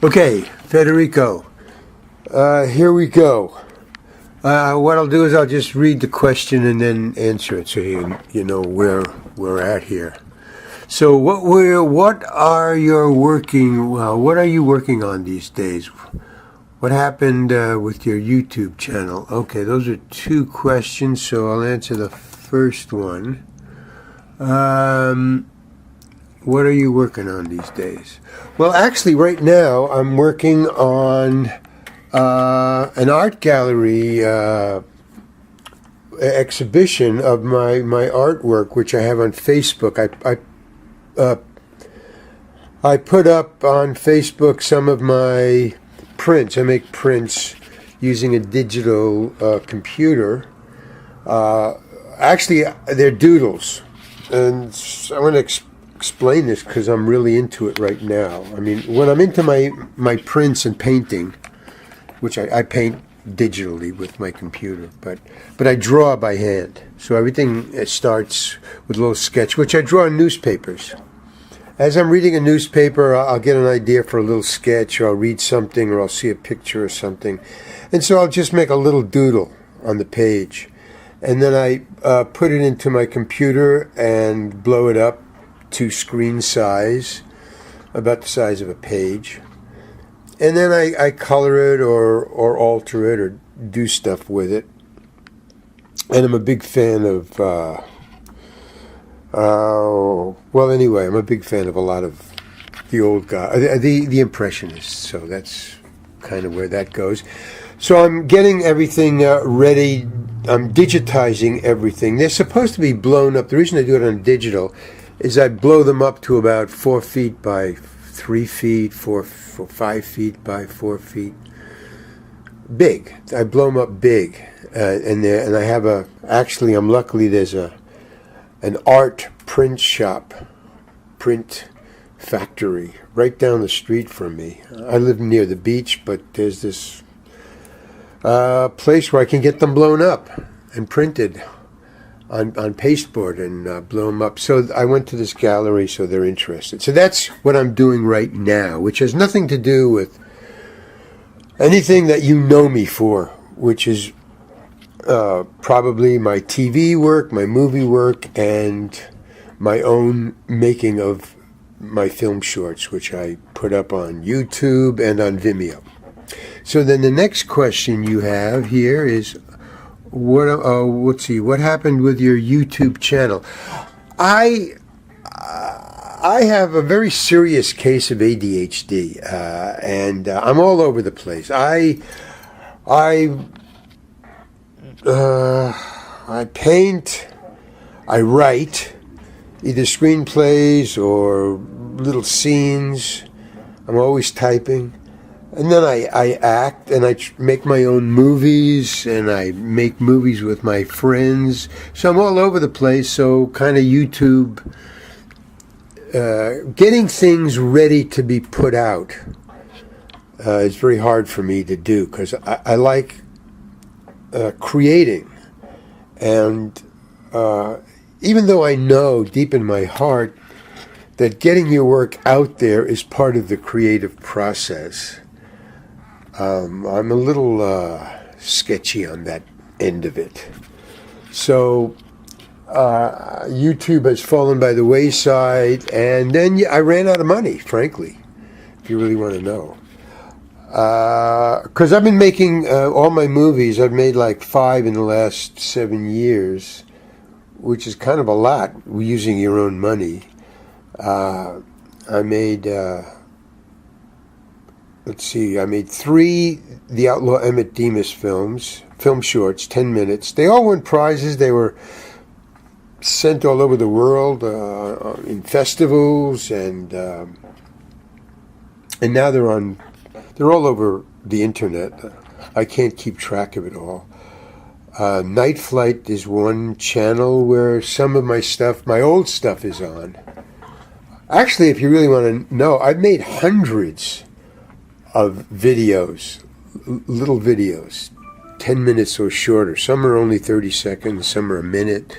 Okay, Federico, here we go. What I'll do is I'll just read the question and then answer it, so you know where we're at here. So what are you working on these days? What happened with your YouTube channel? Okay, those are two questions, so I'll answer the first one. What are you working on these days? Well, actually, right now I'm working on an art gallery exhibition of my artwork, which I have on Facebook. I put up on Facebook some of my prints. I make prints using a digital computer. Actually, they're doodles, and I want to explain this because I'm really into it right now. I mean, when I'm into my prints and painting, which I paint digitally with my computer, but I draw by hand. So everything starts with a little sketch, which I draw in newspapers. As I'm reading a newspaper, I'll get an idea for a little sketch, or I'll read something, or I'll see a picture or something. And so I'll just make a little doodle on the page. And then I put it into my computer and blow it up to screen size, about the size of a page. And then I color it or alter it or do stuff with it. And I'm a big fan of, I'm a big fan of a lot of the old guys, the Impressionists. So that's kind of where that goes. So I'm getting everything ready. I'm digitizing everything. They're supposed to be blown up. The reason I do it on digital is I blow them up to about 4 feet by 3 feet, 5 feet by 4 feet. Big. I blow them up big. And I have I'm luckily there's an art print shop, print factory right down the street from me. I live near the beach, but there's this place where I can get them blown up and printed on pasteboard and blow them up. So I went to this gallery, so they're interested. So that's what I'm doing right now, which has nothing to do with anything that you know me for, which is probably my TV work, my movie work, and my own making of my film shorts, which I put up on YouTube and on Vimeo. So then the next question you have here is, what happened with your YouTube channel? I have a very serious case of ADHD, and I'm all over the place. I paint, I write, either screenplays or little scenes. I'm always typing. And then I act, and I make my own movies, and I make movies with my friends. So I'm all over the place, so kind of YouTube, getting things ready to be put out is very hard for me to do, because I like creating. And even though I know deep in my heart that getting your work out there is part of the creative process, I'm a little sketchy on that end of it. So YouTube has fallen by the wayside, and then I ran out of money, frankly, if you really want to know. Because I've been making all my movies. I've made like 5 in the last 7 years, which is kind of a lot using your own money. I made... I made 3 The Outlaw Emmett Demas films, film shorts, 10 minutes. They all won prizes. They were sent all over the world in festivals, and now they're all over the internet. I can't keep track of it all. Night Flight is one channel where some of my stuff, my old stuff, is on. Actually, if you really want to know, I've made hundreds of videos, little videos, 10 minutes or shorter. Some are only 30 seconds, some are a minute.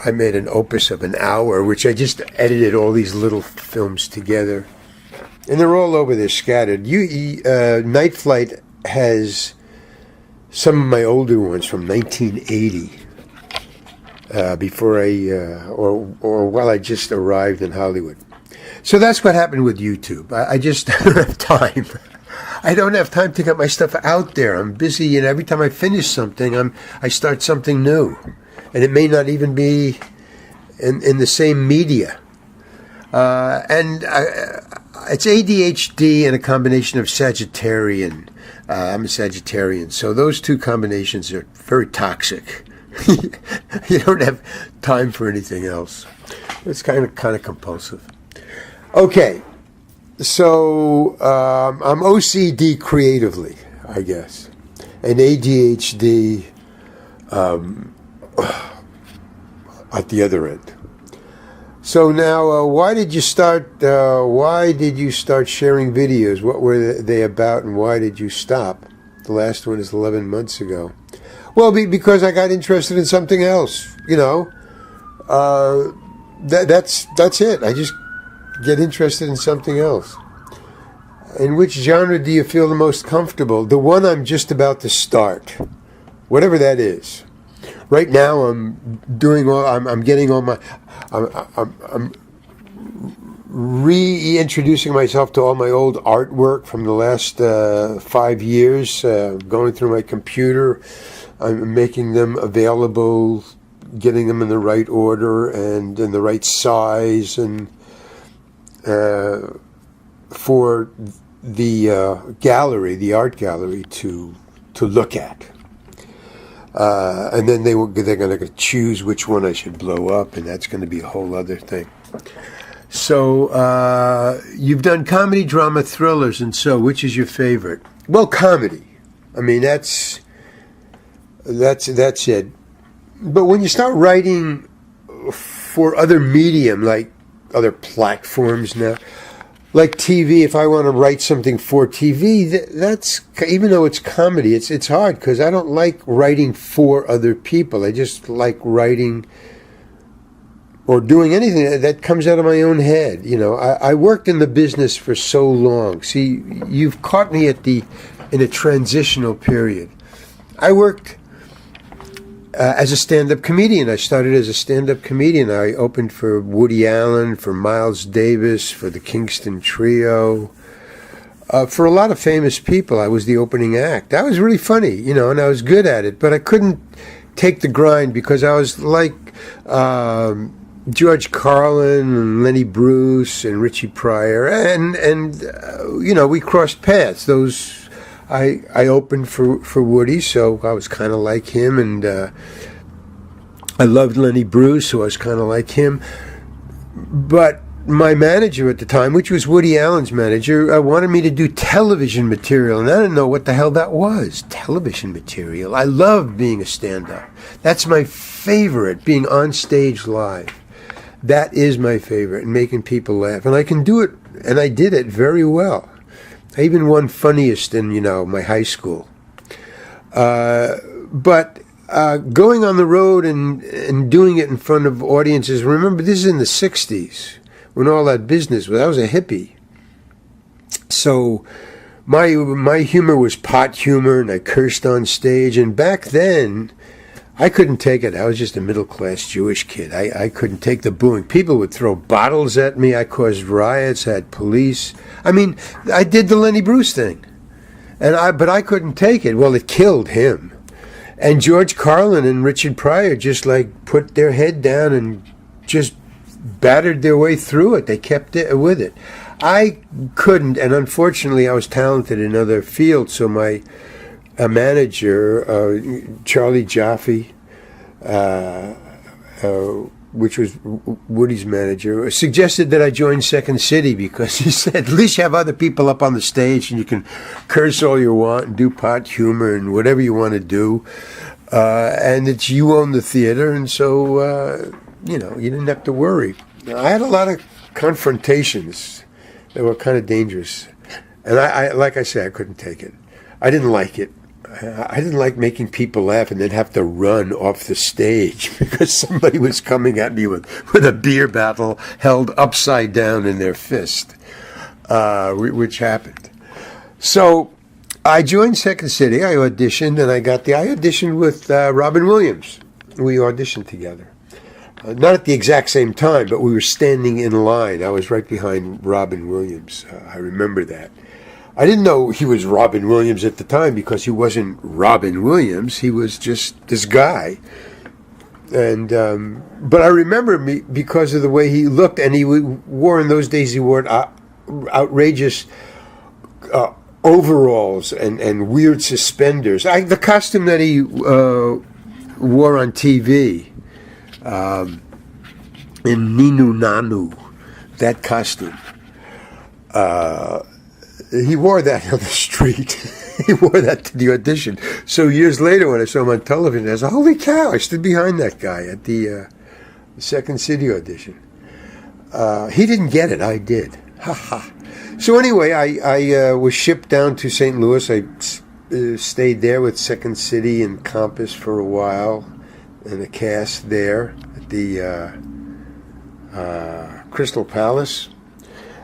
I made an opus of an hour, which I just edited all these little films together. And they're all over, they're scattered. Night Flight has some of my older ones from 1980, before or while I just arrived in Hollywood. So that's what happened with YouTube. I just don't have time. I don't have time to get my stuff out there. I'm busy, and every time I finish something, I start something new. And it may not even be in the same media. It's ADHD and a combination of Sagittarian. I'm a Sagittarian, so those two combinations are very toxic. You don't have time for anything else. It's kind of compulsive. Okay, so I'm OCD creatively, I guess, and ADHD at the other end. So now, why did you start sharing videos? What were they about, and why did you stop? The last one is 11 months ago. Well, because I got interested in something else. That's it. I just get interested in something else. In which genre do you feel the most comfortable? The one I'm just about to start, whatever that is. Right now, I'm reintroducing myself to all my old artwork from the last 5 years, going through my computer. I'm making them available, getting them in the right order and in the right size, and for the gallery, the art gallery, to look at. And then they're going to choose which one I should blow up, and that's going to be a whole other thing. So you've done comedy, drama, thrillers, and so which is your favorite? Well, comedy. I mean, that's it. But when you start writing for other medium, like other platforms now, like TV, if I want to write something for TV, that's, even though it's comedy, it's hard because I don't like writing for other people. I just like writing or doing anything that comes out of my own head. I worked in the business for so long. See, you've caught me in a transitional period. I worked as a stand-up comedian. I started as a stand-up comedian. I opened for Woody Allen, for Miles Davis, for the Kingston Trio, for a lot of famous people. I was the opening act. That was really funny, and I was good at it, but I couldn't take the grind because I was like George Carlin and Lenny Bruce and Richie Pryor, and we crossed paths. I opened for Woody, so I was kind of like him, and I loved Lenny Bruce, so I was kind of like him. But my manager at the time, which was Woody Allen's manager, wanted me to do television material, and I didn't know what the hell that was. Television material. I loved being a stand-up. That's my favorite, being on stage live. That is my favorite, and making people laugh. And I can do it, and I did it very well. I even won funniest in, my high school. But going on the road and doing it in front of audiences, remember, this is in the 60s, when all that business was. I was a hippie. So my humor was pot humor, and I cursed on stage. And back then, I couldn't take it. I was just a middle-class Jewish kid. I couldn't take the booing. People would throw bottles at me. I caused riots. I had police. I mean, I did the Lenny Bruce thing, but I couldn't take it. Well, it killed him. And George Carlin and Richard Pryor just put their head down and just battered their way through it. They kept it with it. I couldn't, and unfortunately, I was talented in other fields, so my manager, Charlie Jaffe, which was Woody's manager, suggested that I join Second City because he said, at least you have other people up on the stage and you can curse all you want and do pot humor and whatever you want to do. And it's you own the theater, and so, you didn't have to worry. I had a lot of confrontations that were kind of dangerous. And I like I say, I couldn't take it. I didn't like it. I didn't like making people laugh and then have to run off the stage because somebody was coming at me with a beer bottle held upside down in their fist, which happened. So I joined Second City. I auditioned, and I auditioned with Robin Williams. We auditioned together. Not at the exact same time, but we were standing in line. I was right behind Robin Williams. I remember that. I didn't know he was Robin Williams at the time because he wasn't Robin Williams. He was just this guy. And but I remember me because of the way he looked, and he wore in those days. He wore outrageous overalls and weird suspenders. The costume that he wore on TV in Ninu Nanu, that costume. He wore that on the street. He wore that to the audition. So years later, when I saw him on television, I was like, holy cow, I stood behind that guy at the Second City audition. He didn't get it. I did. Ha ha. So anyway, I was shipped down to St. Louis. I stayed there with Second City and Compass for a while in a cast there at the Crystal Palace.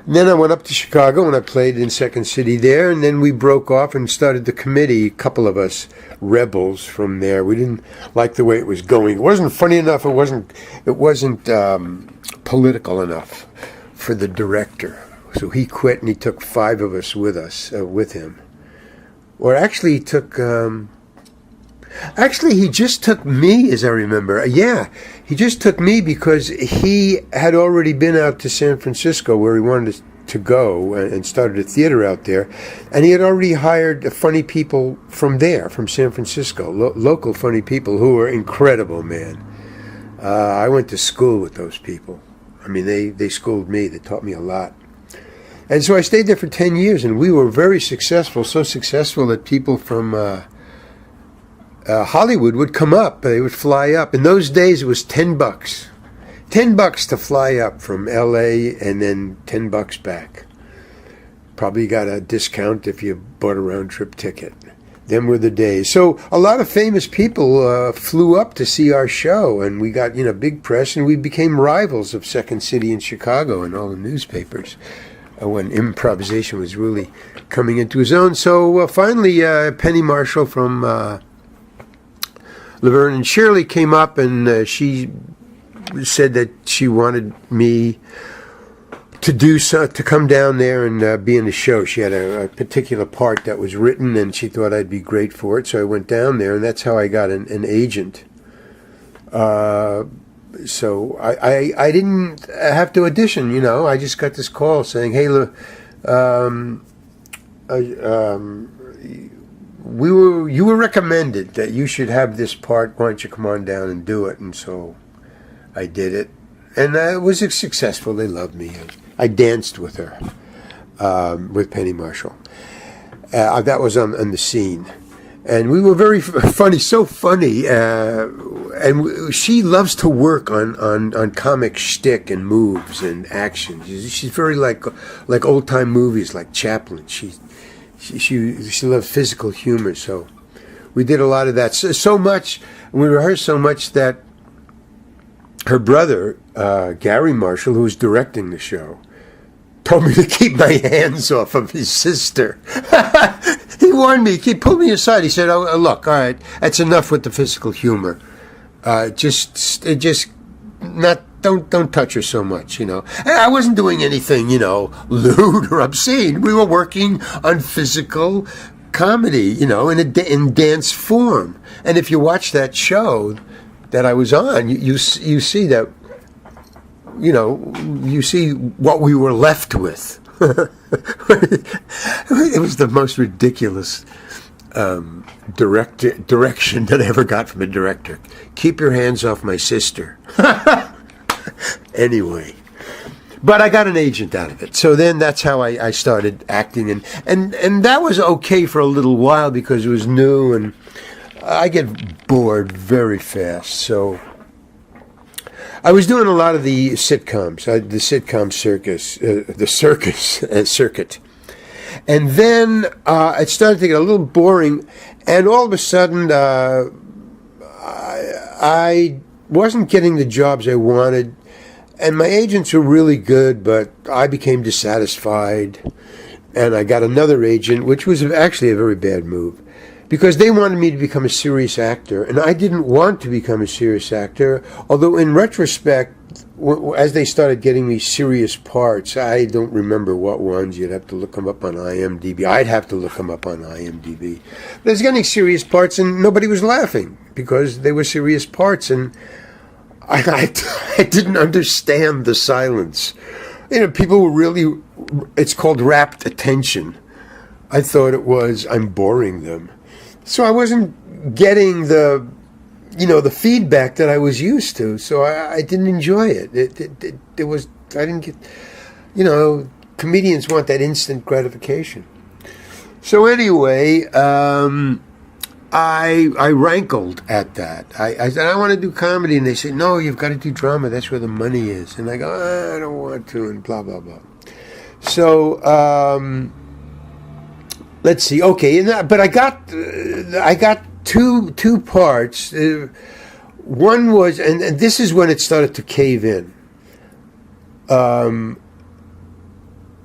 And then I went up to Chicago and I played in Second City there, and then we broke off and started the committee, a couple of us rebels from there. We didn't like the way it was going. It wasn't funny enough. It wasn't political enough for the director. So he quit and he took 5 of us with him. Or actually he took... Actually, he just took me, as I remember. Yeah, he just took me because he had already been out to San Francisco where he wanted to go and started a theater out there. And he had already hired funny people from there, from San Francisco, local funny people who were incredible, man. I went to school with those people. I mean, they schooled me. They taught me a lot. And so I stayed there for 10 years, and we were very successful, so successful that people from... Hollywood would come up. They would fly up. In those days, it was $10. $10 to fly up from L.A. and then $10 back. Probably got a discount if you bought a round-trip ticket. Them were the days. So a lot of famous people flew up to see our show, and we got big press, and we became rivals of Second City in Chicago and all the newspapers when improvisation was really coming into its own. So finally, Penny Marshall from... Laverne and Shirley came up, and she said that she wanted me to come down there and be in the show. She had a particular part that was written, and she thought I'd be great for it. So I went down there, and that's how I got an agent. So I didn't have to audition. I just got this call saying, "Hey, you were recommended that you should have this part. Why don't you come on down and do it?" And so I did it, and it was successful. They loved me. I danced with her, with Penny Marshall. That was on the scene, and we were very funny, so funny. And she loves to work on comic shtick and moves and action. She's very like old time movies, like Chaplin. She loved physical humor, so we did a lot of that. So much, we rehearsed so much that her brother, Gary Marshall, who was directing the show, told me to keep my hands off of his sister. He warned me. He pulled me aside. He said, "Oh, look, all right, that's enough with the physical humor. Don't touch her so much, I wasn't doing anything, lewd or obscene. We were working on physical comedy, in dance form. And if you watch that show that I was on, you see that, you see what we were left with. It was the most ridiculous direction that I ever got from a director. Keep your hands off my sister. Anyway, but I got an agent out of it. So then that's how I started acting, and that was okay for a little while because it was new, and I get bored very fast. So I was doing a lot of the sitcoms, the sitcom circuit. And then it started to get a little boring, and all of a sudden I wasn't getting the jobs I wanted, and my agents were really good, but I became dissatisfied, and I got another agent, which was actually a very bad move, because they wanted me to become a serious actor, and I didn't want to become a serious actor, although in retrospect, as they started getting me serious parts, I don't remember what ones. You'd have to look them up on IMDb. I'd have to look them up on IMDb. But I was getting serious parts, and nobody was laughing because they were serious parts, and I didn't understand the silence. You know, people were really, it's called rapt attention. I thought it was, I'm boring them. So I wasn't getting the feedback that I was used to, so I didn't enjoy it. It was, I didn't get, comedians want that instant gratification. So anyway, I rankled at that. I said, I want to do comedy, and they said, no, you've got to do drama, that's where the money is. And I go, I don't want to, and blah, blah, blah. So, let's see, okay, but I got two parts. One was, and this is when it started to cave in.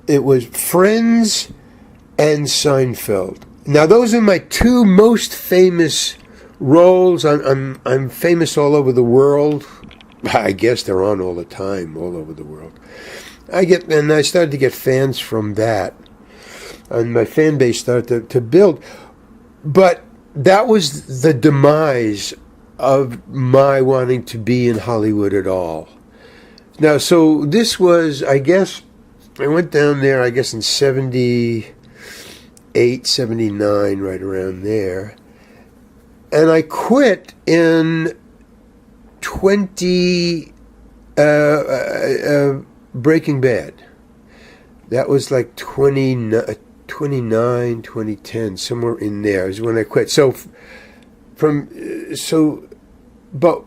It was Friends and Seinfeld. Now, those are my two most famous roles. I'm famous all over the world. I guess they're on all the time, all over the world. I started to get fans from that, and my fan base started to build. But that was the demise of my wanting to be in Hollywood at all. Now, so this was, I guess, I went down there, I guess, in 78, 79, right around there. And I quit in 20, Breaking Bad. That was like 29, 2010, somewhere in there is when I quit. But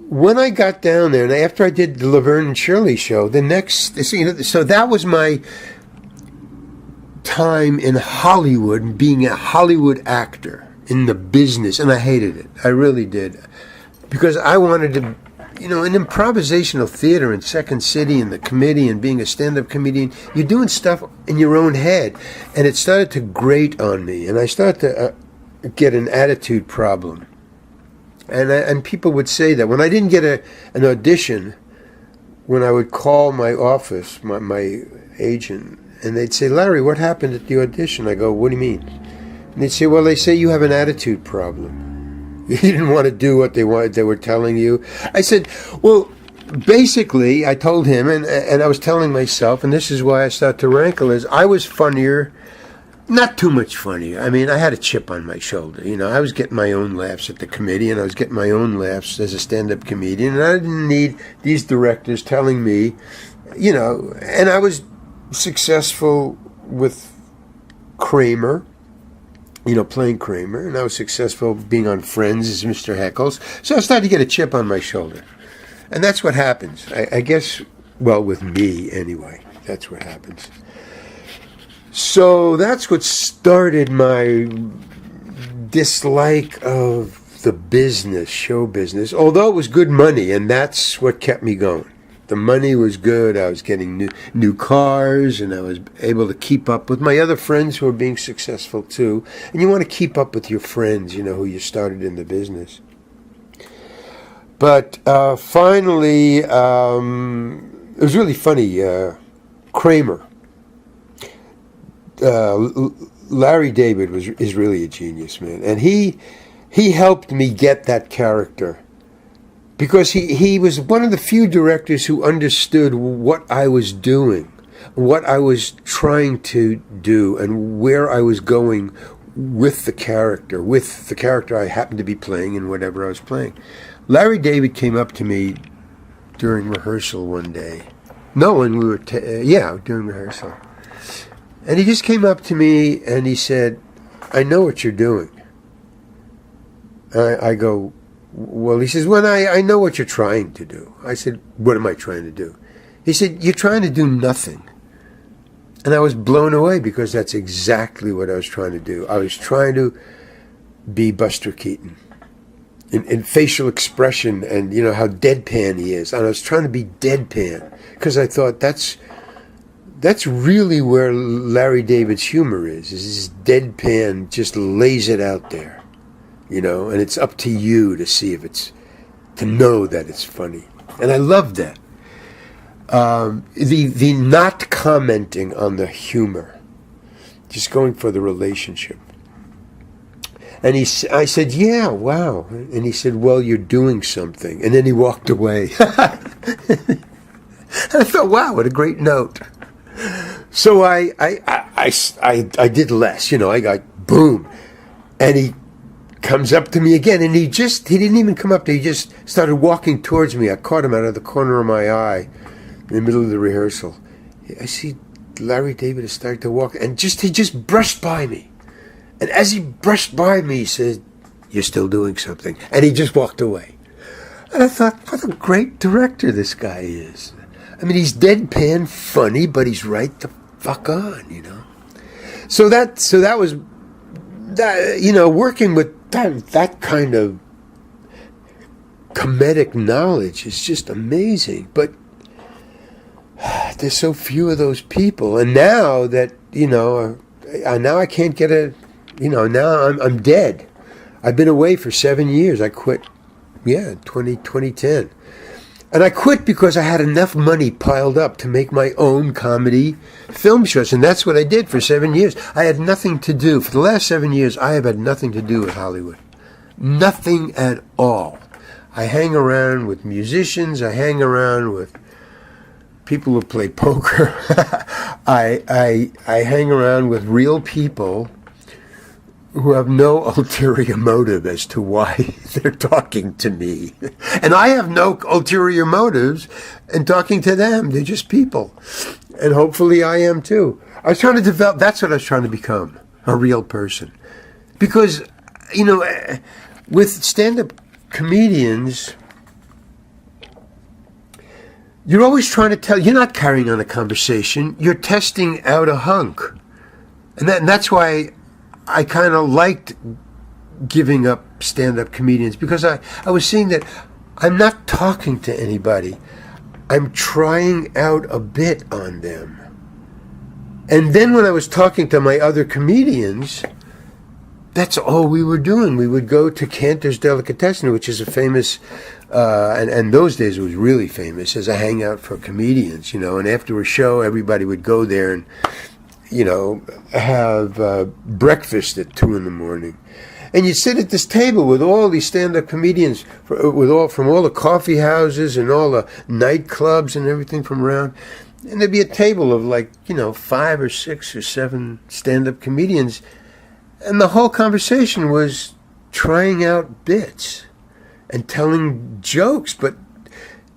when I got down there, and after I did the Laverne and Shirley show, so that was my time in Hollywood, being a Hollywood actor in the business, and I hated it. I really did, because I wanted to, in improvisational theater in Second City and the Committee and being a stand-up comedian, you're doing stuff in your own head. And it started to grate on me. And I started to get an attitude problem. And people would say that. When I didn't get an audition, when I would call my office, my agent, and they'd say, Larry, what happened at the audition? I go, what do you mean? And they'd say, well, they say you have an attitude problem. You didn't want to do what they were telling you. I said, well, basically, I told him, and I was telling myself, and this is why I started to rankle, is I was funnier, not too much funnier. I mean, I had a chip on my shoulder. I was getting my own laughs at the Committee, and I was getting my own laughs as a stand-up comedian, and I didn't need these directors telling me, and I was successful with Kramer, playing Kramer, and I was successful being on Friends as Mr. Heckles. So I started to get a chip on my shoulder. And that's what happens. I guess, well, with me anyway, that's what happens. So that's what started my dislike of the business, show business, although it was good money, and that's what kept me going. The money was good. I was getting new cars, and I was able to keep up with my other friends who were being successful too. And you want to keep up with your friends, who you started in the business. But finally, it was really funny. Kramer, Larry David is really a genius, man, and he helped me get that character. Because he was one of the few directors who understood what I was doing, what I was trying to do, and where I was going with the character I happened to be playing in whatever I was playing. Larry David came up to me during rehearsal one day. No, when we were, during rehearsal. And he just came up to me and he said, I know what you're doing. I go, well, he says, well, I know what you're trying to do. I said, what am I trying to do? He said, you're trying to do nothing. And I was blown away because that's exactly what I was trying to do. I was trying to be Buster Keaton in facial expression and, you know, how deadpan he is. And I was trying to be deadpan because I thought that's really where Larry David's humor is this deadpan, just lays it out there, you know, and it's up to you to see if to know that it's funny. And I love that. The not commenting on the humor, just going for the relationship. And I said, yeah, wow. And he said, well, you're doing something. And then he walked away. And I thought, wow, what a great note. So I did less, you know, I got boom. And he comes up to me again, and he didn't even come up to me, he just started walking towards me. I caught him out of the corner of my eye in the middle of the rehearsal. I see Larry David is starting to walk, and he just brushed by me. And as he brushed by me, he said, you're still doing something. And he just walked away. And I thought, what a great director this guy is. I mean, he's deadpan funny, but he's right the fuck on, you know. So that was, that, you know, working with that kind of comedic knowledge is just amazing. But there's so few of those people. And now that, you know, now I can't get now I'm dead. I've been away for 7 years. I quit, 2010. And I quit because I had enough money piled up to make my own comedy film shows. And that's what I did for 7 years. I had nothing to do. For the last 7 years, I have had nothing to do with Hollywood. Nothing at all. I hang around with musicians. I hang around with people who play poker. I hang around with real people who have no ulterior motive as to why they're talking to me. And I have no ulterior motives in talking to them. They're just people. And hopefully I am too. I was trying to develop, that's what I was trying to become, a real person. Because, you know, with stand-up comedians, you're always trying to tell, you're not carrying on a conversation, you're testing out a hunk. And that's why I kind of liked giving up stand-up comedians, because I was seeing that I'm not talking to anybody. I'm trying out a bit on them. And then when I was talking to my other comedians, that's all we were doing. We would go to Cantor's Delicatessen, which is a famous, and those days it was really famous, as a hangout for comedians, you know. And after a show, everybody would go there and, you know, have breakfast at 2 a.m. And you'd sit at this table with all these stand-up comedians from all the coffee houses and all the nightclubs and everything from around. And there'd be a table of 5 or 6 or 7 stand-up comedians. And the whole conversation was trying out bits and telling jokes, but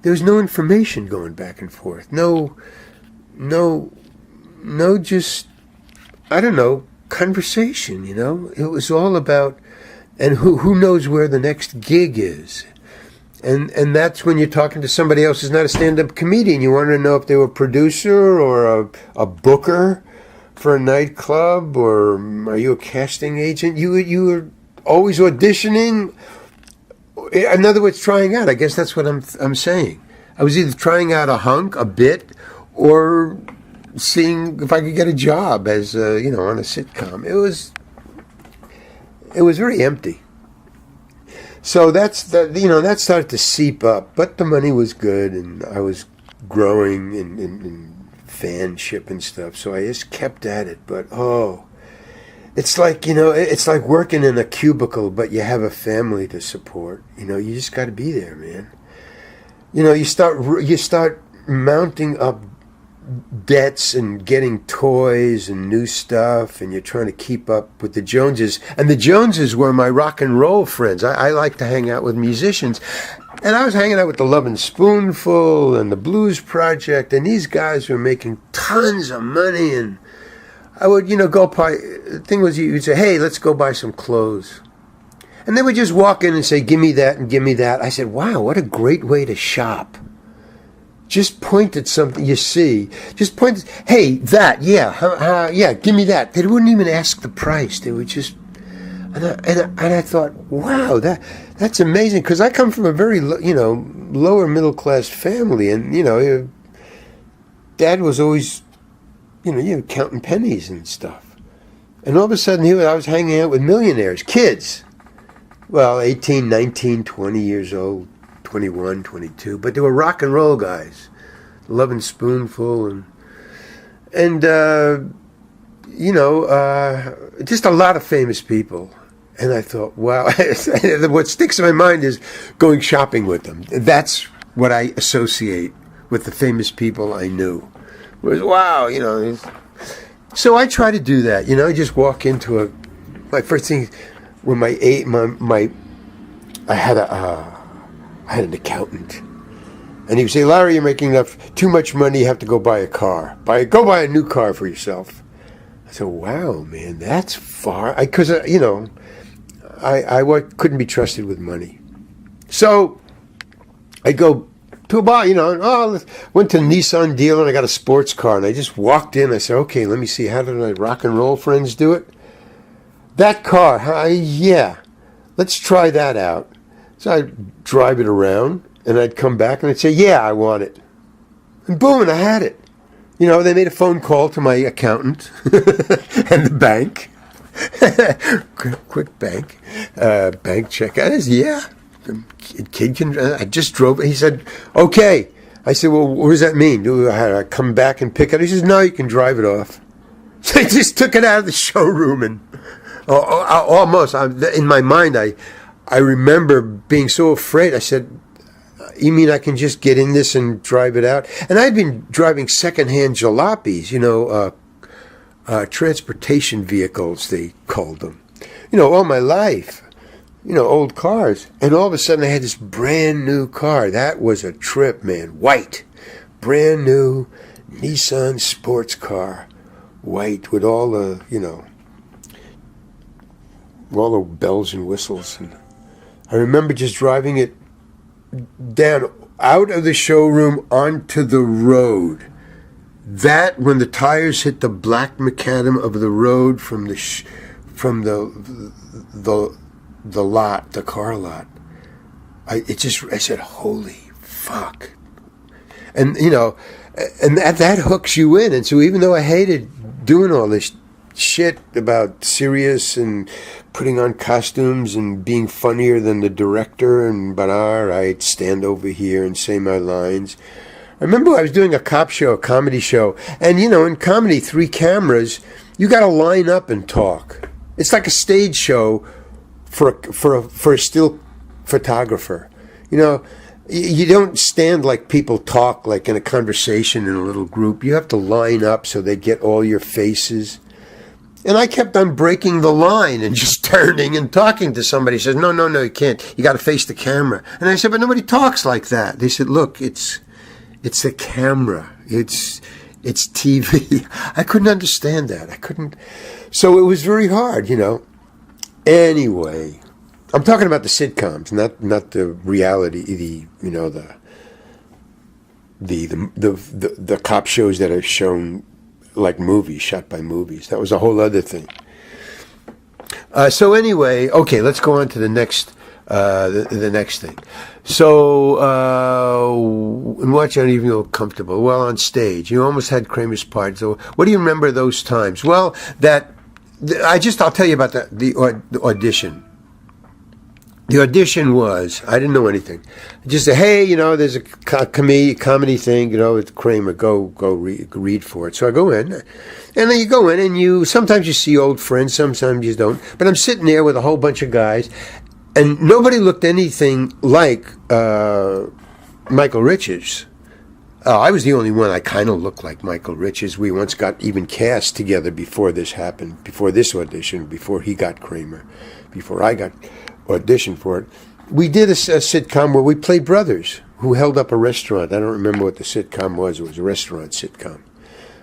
there was no information going back and forth. No, just, I don't know, conversation, you know? It was all about, and who knows where the next gig is. And that's when you're talking to somebody else who's not a stand-up comedian. You want to know if they were a producer or a booker for a nightclub, or are you a casting agent? You were always auditioning. In other words, trying out. I guess that's what I'm saying. I was either trying out a hunk, a bit, or seeing if I could get a job as on a sitcom. It was very empty. So that started to seep up, but the money was good, and I was growing in fanship and stuff, so I just kept at it. But it's like working in a cubicle, but you have a family to support. You just got to be there, man. You start mounting up debts and getting toys and new stuff, and you're trying to keep up with the Joneses. And the Joneses were my rock and roll friends. I like to hang out with musicians. And I was hanging out with the Love and Spoonful and the Blues Project, and these guys were making tons of money. And I would, go buy, the thing was, you'd say, hey, let's go buy some clothes. And they would just walk in and say, give me that and give me that. I said, wow, what a great way to shop. just point at something you see. Just point. Hey, that. Yeah. Yeah. Give me that. They wouldn't even ask the price. They would just. And I thought, wow, that's amazing, because I come from a very lower middle class family, and Dad was always counting pennies and stuff, and all of a sudden I was hanging out with millionaires, kids, well, 18, 19, 20 years old, 21, 22, but they were rock and roll guys, Lovin' Spoonful, and just a lot of famous people. And I thought, wow, what sticks in my mind is going shopping with them. That's what I associate with the famous people I knew. It was, wow, So I try to do that, I just walk into my first thing, when I had an accountant. And he would say, Larry, you're making too much money, you have to go buy a car. Go buy a new car for yourself. I said, wow, man, that's far. Because, I couldn't be trusted with money. So I go to a bar, went to a Nissan dealer and I got a sports car. And I just walked in. I said, okay, let me see. How did my rock and roll friends do it? That car, yeah, let's try that out. So I'd drive it around and I'd come back and I'd say, yeah, I want it. And boom, and I had it. They made a phone call to my accountant and the bank. Quick bank check. I said, yeah, kid can. I just drove. He said, okay. I said, well, what does that mean? Do I come back and pick it? He says, no, you can drive it off. So I just took it out of the showroom and almost in my mind, I remember being so afraid. I said, you mean I can just get in this and drive it out? And I'd been driving secondhand jalopies, transportation vehicles, they called them, all my life, old cars. And all of a sudden I had this brand new car. That was a trip, man. White, brand new Nissan sports car, white, with all the, all the bells and whistles. And I remember just driving it down out of the showroom onto the road. That, when the tires hit the black macadam of the road from the lot, the car lot, I said, holy fuck. And, and that hooks you in. And so even though I hated doing all this shit about serious and putting on costumes and being funnier than the director, but all right, stand over here and say my lines. I remember I was doing a comedy show, and in comedy, 3 cameras, you got to line up and talk. It's like a stage show for a still photographer. You don't stand like people talk, like in a conversation in a little group. You have to line up so they get all your faces. And I kept on breaking the line and just turning and talking to somebody. He says, no, you can't. You got to face the camera. And I said, but nobody talks like that. They said, look, it's a camera. It's TV. I couldn't understand that. I couldn't. So it was very hard, Anyway, I'm talking about the sitcoms, not the reality, the cop shows that are shown like movies, shot by movies. That was a whole other thing. So anyway, okay, let's go on to the next thing. So, and watch, I don't even feel comfortable. Well, on stage, you almost had Kramer's part. So, what do you remember those times? Well, I'll tell you about the audition. The audition was, I didn't know anything. I just said, hey, there's a comedy thing, it's Kramer, go read for it. So I go in, and then you go in, and sometimes you see old friends, sometimes you don't. But I'm sitting there with a whole bunch of guys, and nobody looked anything like Michael Richards. I was the only one I kind of looked like Michael Richards. We once got even cast together before this happened, before this audition, before he got Kramer, before I got auditioned for it. We did a sitcom where we played brothers who held up a restaurant. I don't remember what the sitcom was. It was a restaurant sitcom.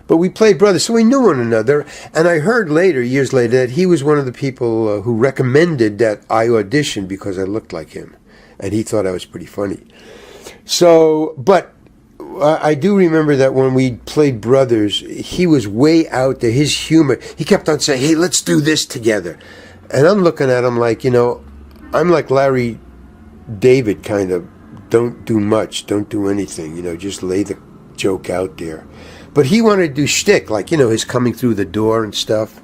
But we played brothers, so we knew one another. And I heard later, years later, that he was one of the people who recommended that I audition because I looked like him. And he thought I was pretty funny. So, but I do remember that when we played Brothers, he was way out there. His humor, he kept on saying, hey, let's do this together. And I'm looking at him like, I'm like Larry David, kind of, don't do much, don't do anything, just lay the joke out there. But he wanted to do shtick, like, his coming through the door and stuff.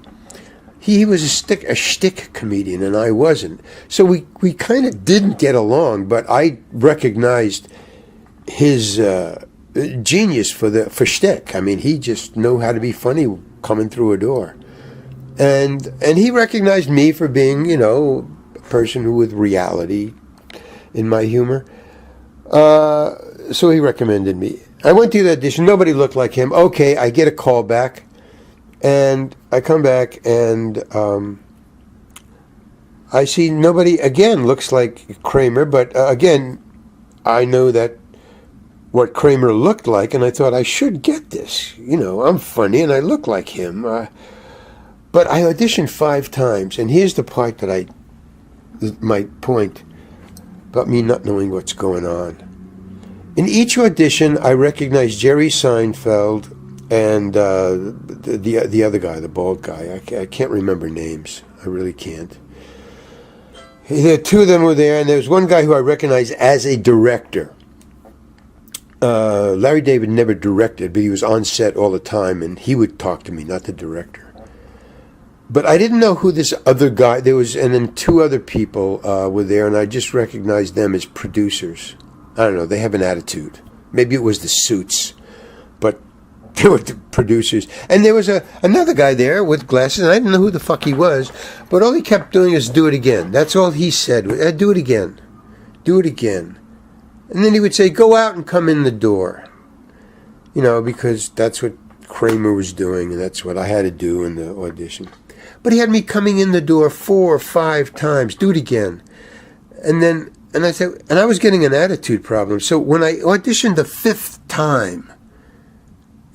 He was a shtick comedian, and I wasn't. So we kind of didn't get along, but I recognized his genius for shtick. I mean, he just knew how to be funny coming through a door. And he recognized me for being, a person who with reality in my humor. So he recommended me. I went to the audition. Nobody looked like him. Okay, I get a call back. And I come back and I see nobody, again, looks like Kramer. But again, I know that what Kramer looked like. And I thought, I should get this. I'm funny and I look like him. But I auditioned 5 times. And here's the part that my point about me not knowing what's going on. In each audition, I recognized Jerry Seinfeld and the other guy, the bald guy. I can't remember names. I really can't. The 2 of them were there, and there was one guy who I recognized as a director. Larry David never directed, but he was on set all the time, and he would talk to me, not the director. But I didn't know who this other guy, and then 2 other people were there, and I just recognized them as producers. I don't know, they have an attitude. Maybe it was the suits, but they were the producers. And there was another guy there with glasses, and I didn't know who the fuck he was, but all he kept doing is do it again. That's all he said. Do it again. Do it again. And then he would say, go out and come in the door. Because that's what Kramer was doing, and that's what I had to do in the audition. But he had me coming in the door 4 or 5 times. Do it again. And I said, and I was getting an attitude problem. So when I auditioned the 5th time,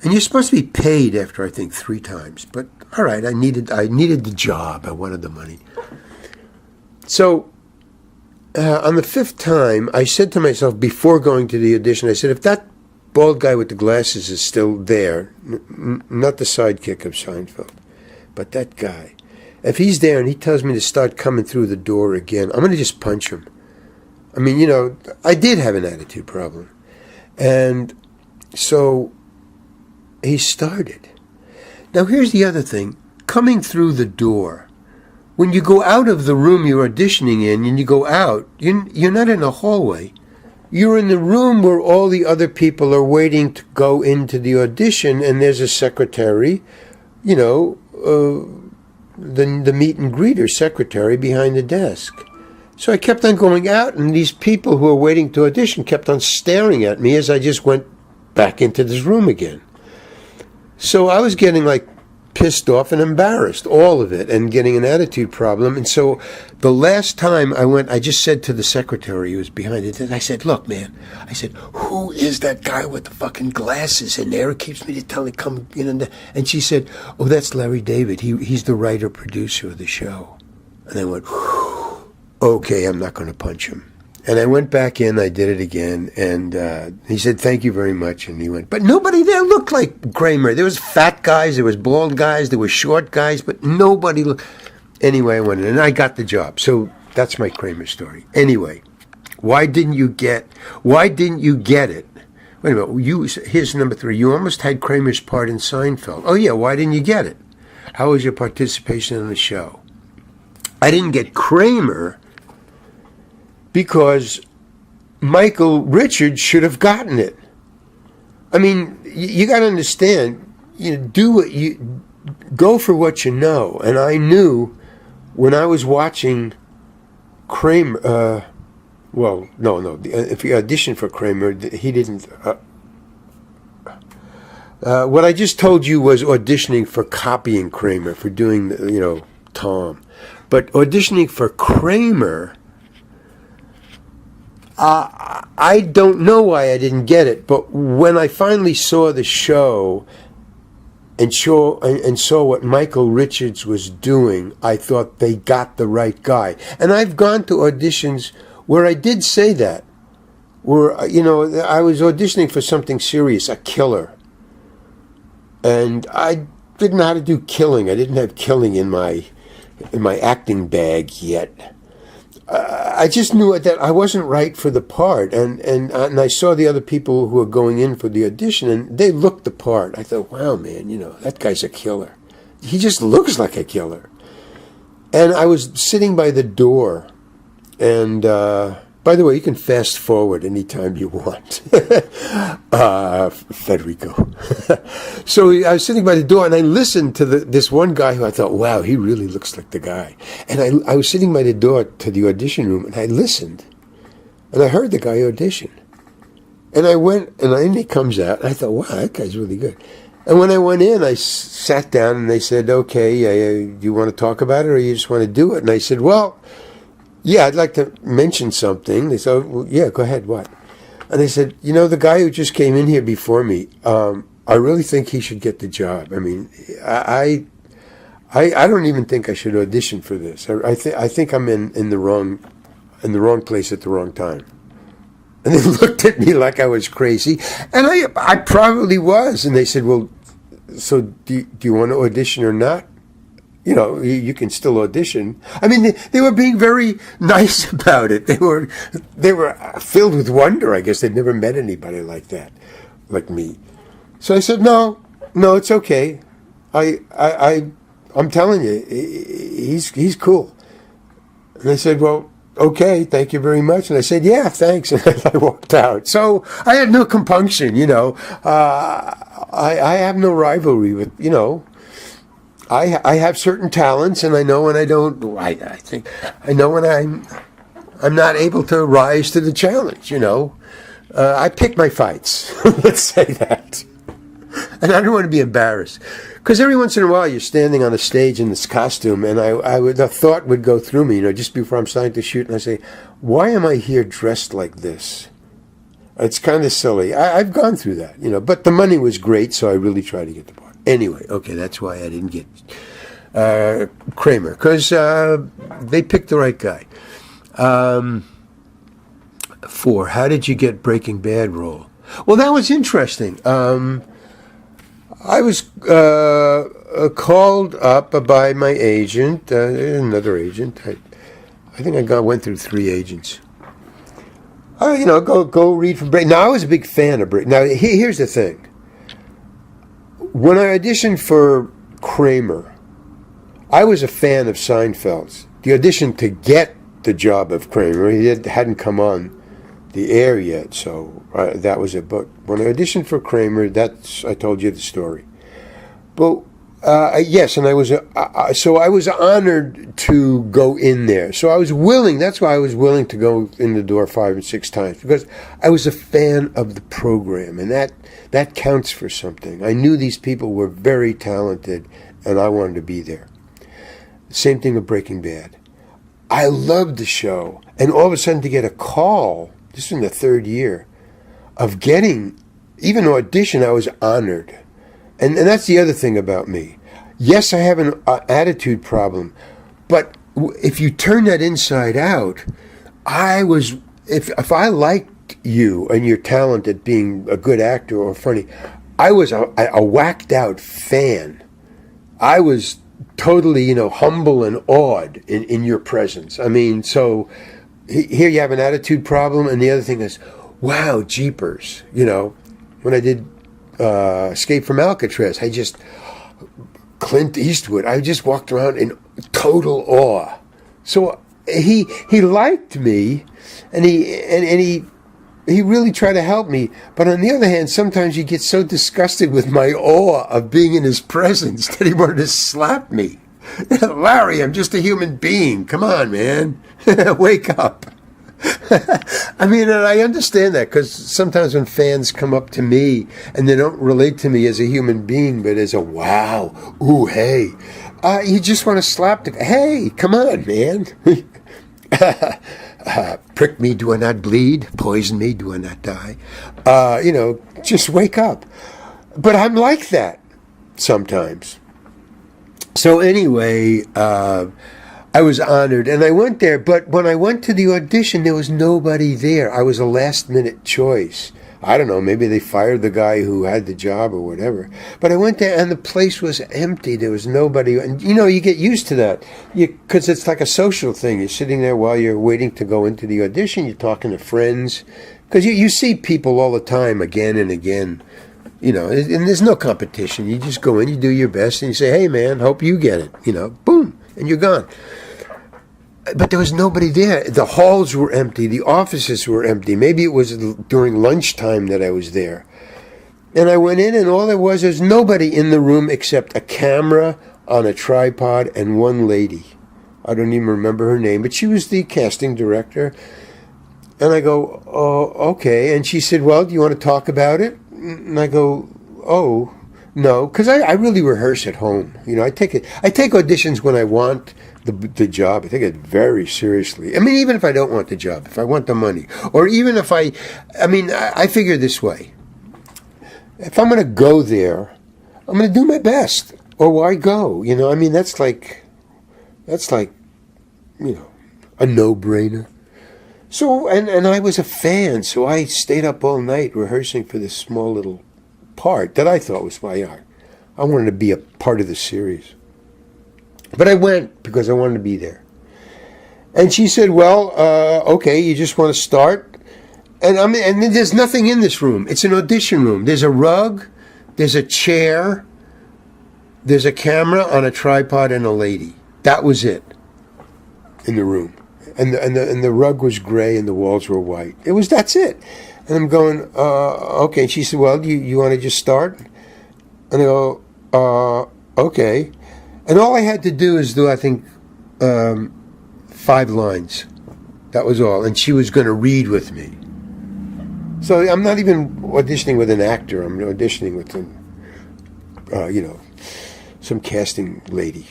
and you're supposed to be paid after, I think, 3 times. But all right, I needed the job. I wanted the money. So on the 5th time, I said to myself before going to the audition, I said, if that bald guy with the glasses is still there, not the sidekick of Seinfeld, but that guy, if he's there and he tells me to start coming through the door again, I'm going to just punch him. I mean, I did have an attitude problem. And so he started. Now, here's the other thing. Coming through the door, when you go out of the room you're auditioning in and you go out, you're not in a hallway. You're in the room where all the other people are waiting to go into the audition, and there's a secretary, the meet and greeter secretary behind the desk. So I kept on going out, and these people who were waiting to audition kept on staring at me as I just went back into this room again. So I was getting pissed off and embarrassed, all of it, and getting an attitude problem. And so the last time I went, I just said to the secretary who was behind it, I said, look, man, I said, who is that guy with the fucking glasses in there? It keeps me telling, come in. And she said, oh, that's Larry David. He's the writer-producer of the show. And I went, okay, I'm not going to punch him. And I went back in, I did it again, and he said, thank you very much, and he went. But nobody there looked like Kramer. There was fat guys, there was bald guys, there were short guys, but nobody looked. Anyway, I went in, and I got the job. So that's my Kramer story. Anyway, why didn't you get it? Wait a minute, here's number 3. You almost had Kramer's part in Seinfeld. Oh, yeah, why didn't you get it? How was your participation in the show? I didn't get Kramer because Michael Richards should have gotten it. I mean, you got to understand, go for what you know. And I knew when I was watching Kramer, if you auditioned for Kramer, he didn't. What I just told you was auditioning for copying Kramer, for doing, Tom. But auditioning for Kramer, I don't know why I didn't get it, but when I finally saw the show and saw what Michael Richards was doing, I thought they got the right guy. And I've gone to auditions where I did say that. were, I was auditioning for something serious, a killer. And I didn't know how to do killing. I didn't have killing in my acting bag yet. I just knew that I wasn't right for the part, and I saw the other people who were going in for the audition, and they looked the part. I thought, wow, man, that guy's a killer. He just looks like a killer. And I was sitting by the door, and by the way, you can fast forward anytime you want. Federico. So I was sitting by the door, and I listened to this one guy who I thought, wow, he really looks like the guy. And I was sitting by the door to the audition room, and I listened. And I heard the guy audition. And I went, and then he comes out, and I thought, wow, that guy's really good. And when I went in, I sat down, and they said, okay, do you want to talk about it, or you just want to do it? And I said, well, yeah, I'd like to mention something. They said, well, yeah, go ahead, what? And they said, the guy who just came in here before me, I really think he should get the job. I mean, I don't even think I should audition for this. I think I'm in the wrong place at the wrong time. And they looked at me like I was crazy, and I probably was. And they said, well, so do you want to audition or not? You can still audition. I mean, they were being very nice about it. They were filled with wonder. I guess they'd never met anybody like that, like me. So I said, no, it's okay. I'm telling you, he's cool. And they said, well, okay, thank you very much. And I said, yeah, thanks. And I walked out. So I had no compunction. I have no rivalry with I have certain talents, and I know when I don't. I think I know when I'm not able to rise to the challenge. I pick my fights. Let's say that, and I don't want to be embarrassed, because every once in a while you're standing on a stage in this costume, and the thought would go through me, just before I'm starting to shoot, and I say, why am I here dressed like this? It's kind of silly. I've gone through that, but the money was great, so I really tried to get the part. Anyway, okay, that's why I didn't get Kramer, because they picked the right guy. 4, how did you get Breaking Bad role? Well, that was interesting. I was called up by my agent, another agent. I think I went through 3 agents. Go read for Breaking. Now, I was a big fan of Breaking. Now, here's the thing. When I auditioned for Kramer, I was a fan of Seinfeld's. The audition to get the job of Kramer, he hadn't come on the air yet, so that was it. But when I auditioned for Kramer, I told you the story. But yes, and I was honored to go in there. So I was willing. That's why I was willing to go in the door 5 and 6 times, because I was a fan of the program, and that counts for something. I knew these people were very talented, and I wanted to be there. Same thing with Breaking Bad. I loved the show, and all of a sudden to get a call, just in the 3rd year, of getting even an audition, I was honored. And that's the other thing about me. Yes, I have an attitude problem, but if you turn that inside out, if I liked you and your talent at being a good actor or funny, I was a whacked out fan. I was totally, humble and awed in your presence. I mean, so here you have an attitude problem, and the other thing is, wow, jeepers. When I did Escape from Alcatraz, Clint Eastwood, I just walked around in total awe. So he liked me, and he really tried to help me. But on the other hand, sometimes you get so disgusted with my awe of being in his presence that he wanted to slap me. Larry, I'm just a human being. Come on, man. Wake up. I mean, and I understand that, because sometimes when fans come up to me and they don't relate to me as a human being, but as a wow, ooh, hey, you just want to slap the, hey, come on, man. Prick me, do I not bleed? Poison me, do I not die? Just wake up. But I'm like that sometimes. So anyway, I was honored, and I went there. But when I went to the audition, there was nobody there. I was a last-minute choice. I don't know, maybe they fired the guy who had the job or whatever. But I went there, and the place was empty. There was nobody. And, you get used to that because it's like a social thing. You're sitting there while you're waiting to go into the audition. You're talking to friends. Because you see people all the time, again and again. And there's no competition. You just go in, you do your best, and you say, hey, man, hope you get it. Boom, and you're gone. But there was nobody there. The halls were empty. The offices were empty. Maybe it was during lunchtime that I was there. And I went in, and all there was nobody in the room except a camera on a tripod and one lady. I don't even remember her name, but she was the casting director. And I go, oh, okay. And she said, well, do you want to talk about it? And I go, oh, no, because I really rehearse at home. I take auditions when I want the job. I take it very seriously. I mean, even if I don't want the job, if I want the money, or even if I figure this way. If I'm going to go there, I'm going to do my best. Or why go? That's like, a no-brainer. So, and I was a fan, so I stayed up all night rehearsing for this small little part that I thought was my art. I wanted to be a part of the series. But I went because I wanted to be there. And she said, well, okay, you just want to start? And and there's nothing in this room. It's an audition room. There's a rug, there's a chair, there's a camera on a tripod, and a lady. That was it in the room. And the rug was gray and the walls were white. That's it. And I'm going, okay. And she said, well, you want to just start? And I go, okay. And all I had to do is do, I think, 5 lines. That was all. And she was going to read with me. So I'm not even auditioning with an actor. I'm auditioning with some casting lady,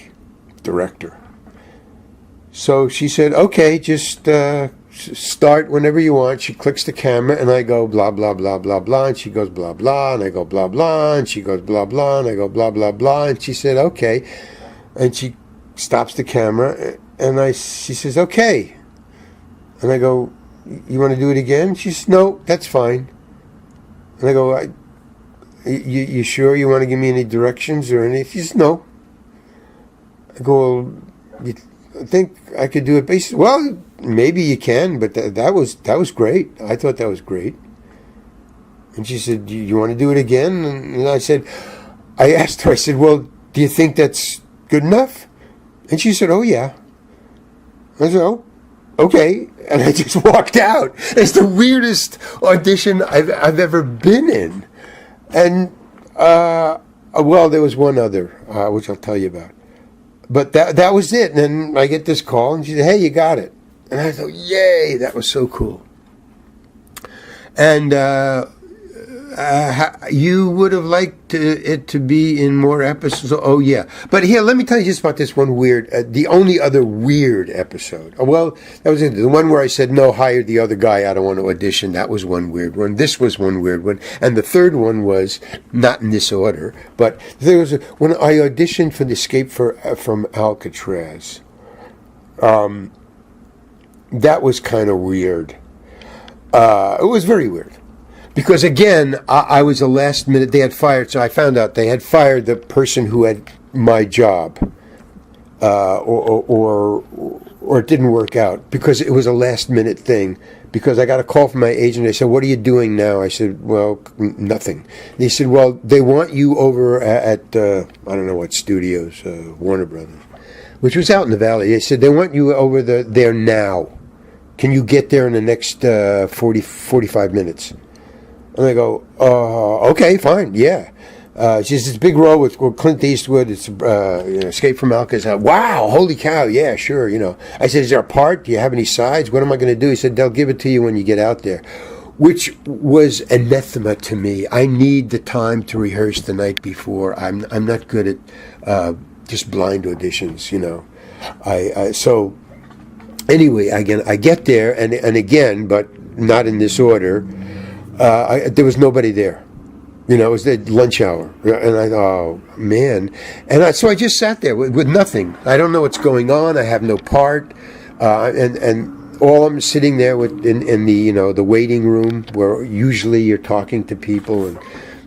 director. So she said, okay, just start whenever you want. She clicks the camera, and I go blah, blah, blah, blah, blah. And she goes blah, blah, and I go blah, blah. And she goes blah, blah, and I go blah, blah, blah. And she said, okay. And she stops the camera, and she says, okay. And I go, you want to do it again? She says, no, that's fine. And I go, you sure you want to give me any directions or anything? She says, no. I go, well, you think I could do it basically? Well, maybe you can, but that was great. I thought that was great. And she said, you want to do it again? And I asked her, I said, well, do you think that's good enough? And she said, oh, yeah. I said, oh, okay. And I just walked out. It's the weirdest audition I've ever been in. And, well, there was one other, which I'll tell you about. But that was it. And then I get this call, and she said, hey, you got it. And I thought, yay, that was so cool. And you would have liked it to be in more episodes. Oh, yeah. But here, let me tell you just about this one the only other weird episode. Well, that was it. The one where I said, no, hire the other guy. I don't want to audition. That was one weird one. This was one weird one. And the third one was not in this order. But there was when I auditioned for the Escape from Alcatraz. That was kind of weird. It was very weird. Because, again, I was a last minute. They had fired, so I found out they had fired the person who had my job. Or it didn't work out because it was a last minute thing. Because I got a call from my agent. They said, what are you doing now? I said, well, nothing. They said, well, they want you over at I don't know what studios, Warner Brothers, which was out in the Valley. They said, they want you over there now. Can you get there in the next 45 minutes? And I go, okay, fine, yeah. She says, it's a big role with Clint Eastwood. It's Escape from Alcatraz. Wow, holy cow, yeah, sure, I said, is there a part? Do you have any sides? What am I going to do? He said, they'll give it to you when you get out there, which was anathema to me. I need the time to rehearse the night before. I'm not good at just blind auditions, So anyway, again, I get there, and again, but not in this order. There was nobody there. It was the lunch hour. And I thought, oh, man. And so I just sat there with nothing. I don't know what's going on. I have no part. And all I'm sitting there in the, the waiting room where usually you're talking to people and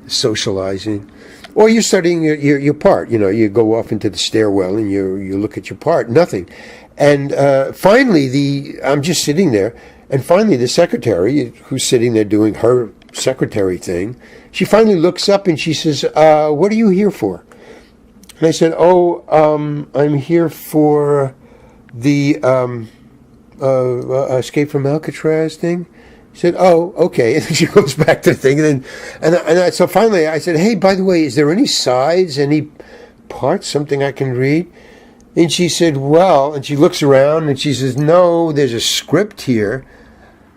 socializing. Or you're studying your part. You go off into the stairwell and you look at your part. Nothing. And finally, I'm just sitting there. And finally, the secretary, who's sitting there doing her secretary thing, she finally looks up and she says, what are you here for? And I said, I'm here for the Escape from Alcatraz thing. She said, oh, okay. And she goes back to the thing. So finally I said, hey, by the way, is there any sides, any parts, something I can read? And she said, well, and she looks around and she says, no, there's a script here.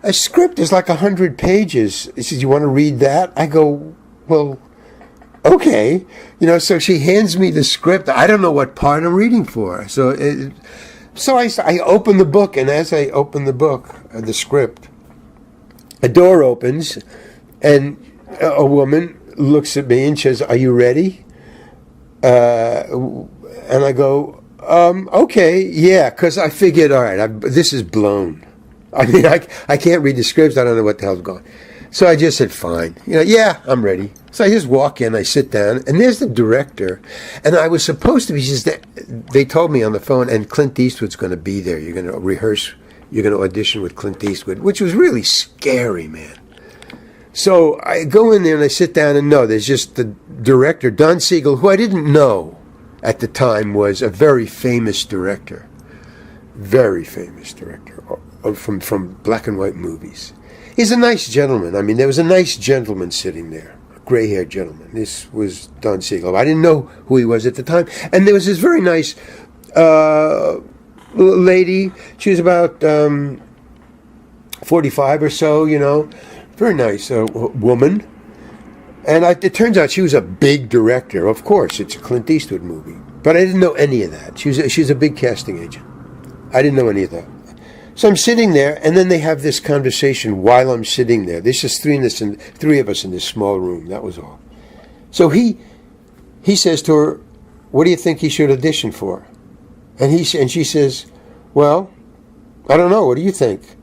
A script is like 100 pages. She says, you want to read that? I go, well, okay. So she hands me the script. I don't know what part I'm reading for. So I open the book, and as I open the book, the script, a door opens, and a woman looks at me and says, are you ready? And I go, okay, yeah, because I figured, all right, this is blown. I mean, I can't read the scripts. I don't know what the hell's going on. So I just said, fine. Yeah, I'm ready. So I just walk in, I sit down, and there's the director. And I was supposed to be, they told me on the phone, and Clint Eastwood's going to be there. You're going to rehearse, you're going to audition with Clint Eastwood, which was really scary, man. So I go in there and I sit down, and no, there's just the director, Don Siegel, who I didn't know at the time was a very famous director. Very famous director from black and white movies. He's a nice gentleman. I mean, there was a nice gentleman sitting there, a gray-haired gentleman. This was Don Siegel. I didn't know who he was at the time. And there was this very nice lady. She was about 45 or so, very nice woman. And it turns out she was a big director. Of course, it's a Clint Eastwood movie. But I didn't know any of that. She's a big casting agent. I didn't know any of that. So I'm sitting there, and then they have this conversation while I'm sitting there. There's just three of us in this small room. That was all. So he says to her, "What do you think he should audition for?" And she says, "Well, I don't know. What do you think?"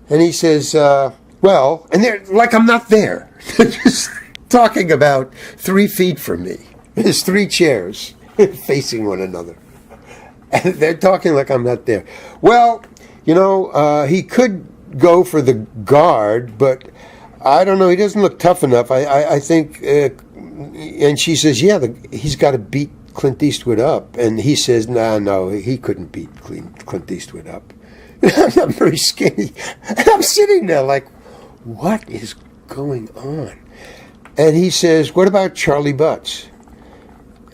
And he says, "Well," and they're like I'm not there. Just talking about 3 feet from me. There's 3 chairs facing one another. And they're talking like I'm not there. Well, he could go for the guard, but I don't know. He doesn't look tough enough. I think, and she says, yeah, he's got to beat Clint Eastwood up. And he says, no, he couldn't beat Clint Eastwood up. I'm very skinny. And I'm sitting there like, what is going on? And he says, what about Charlie Butts?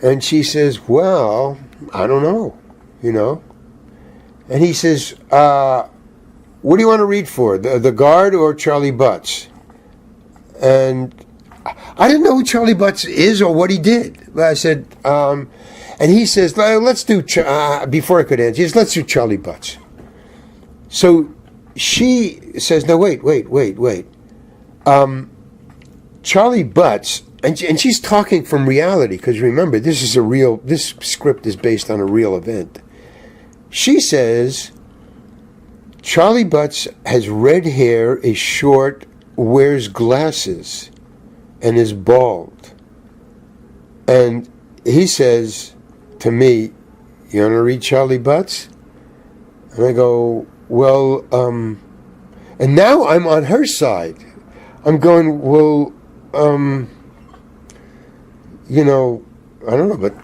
And she says, well, I don't know, And he says, what do you want to read for, the guard or Charlie Butts? And I didn't know who Charlie Butts is or what he did. I said, and he says, let's do, before I could answer, he says, let's do Charlie Butts. So she says, no, wait. Charlie Butts, and she's talking from reality, because remember, this script is based on a real event. She says, Charlie Butts has red hair, is short, wears glasses, and is bald. And he says to me, you want to read Charlie Butts? And I go, well, and now I'm on her side. I'm going, well, I don't know, but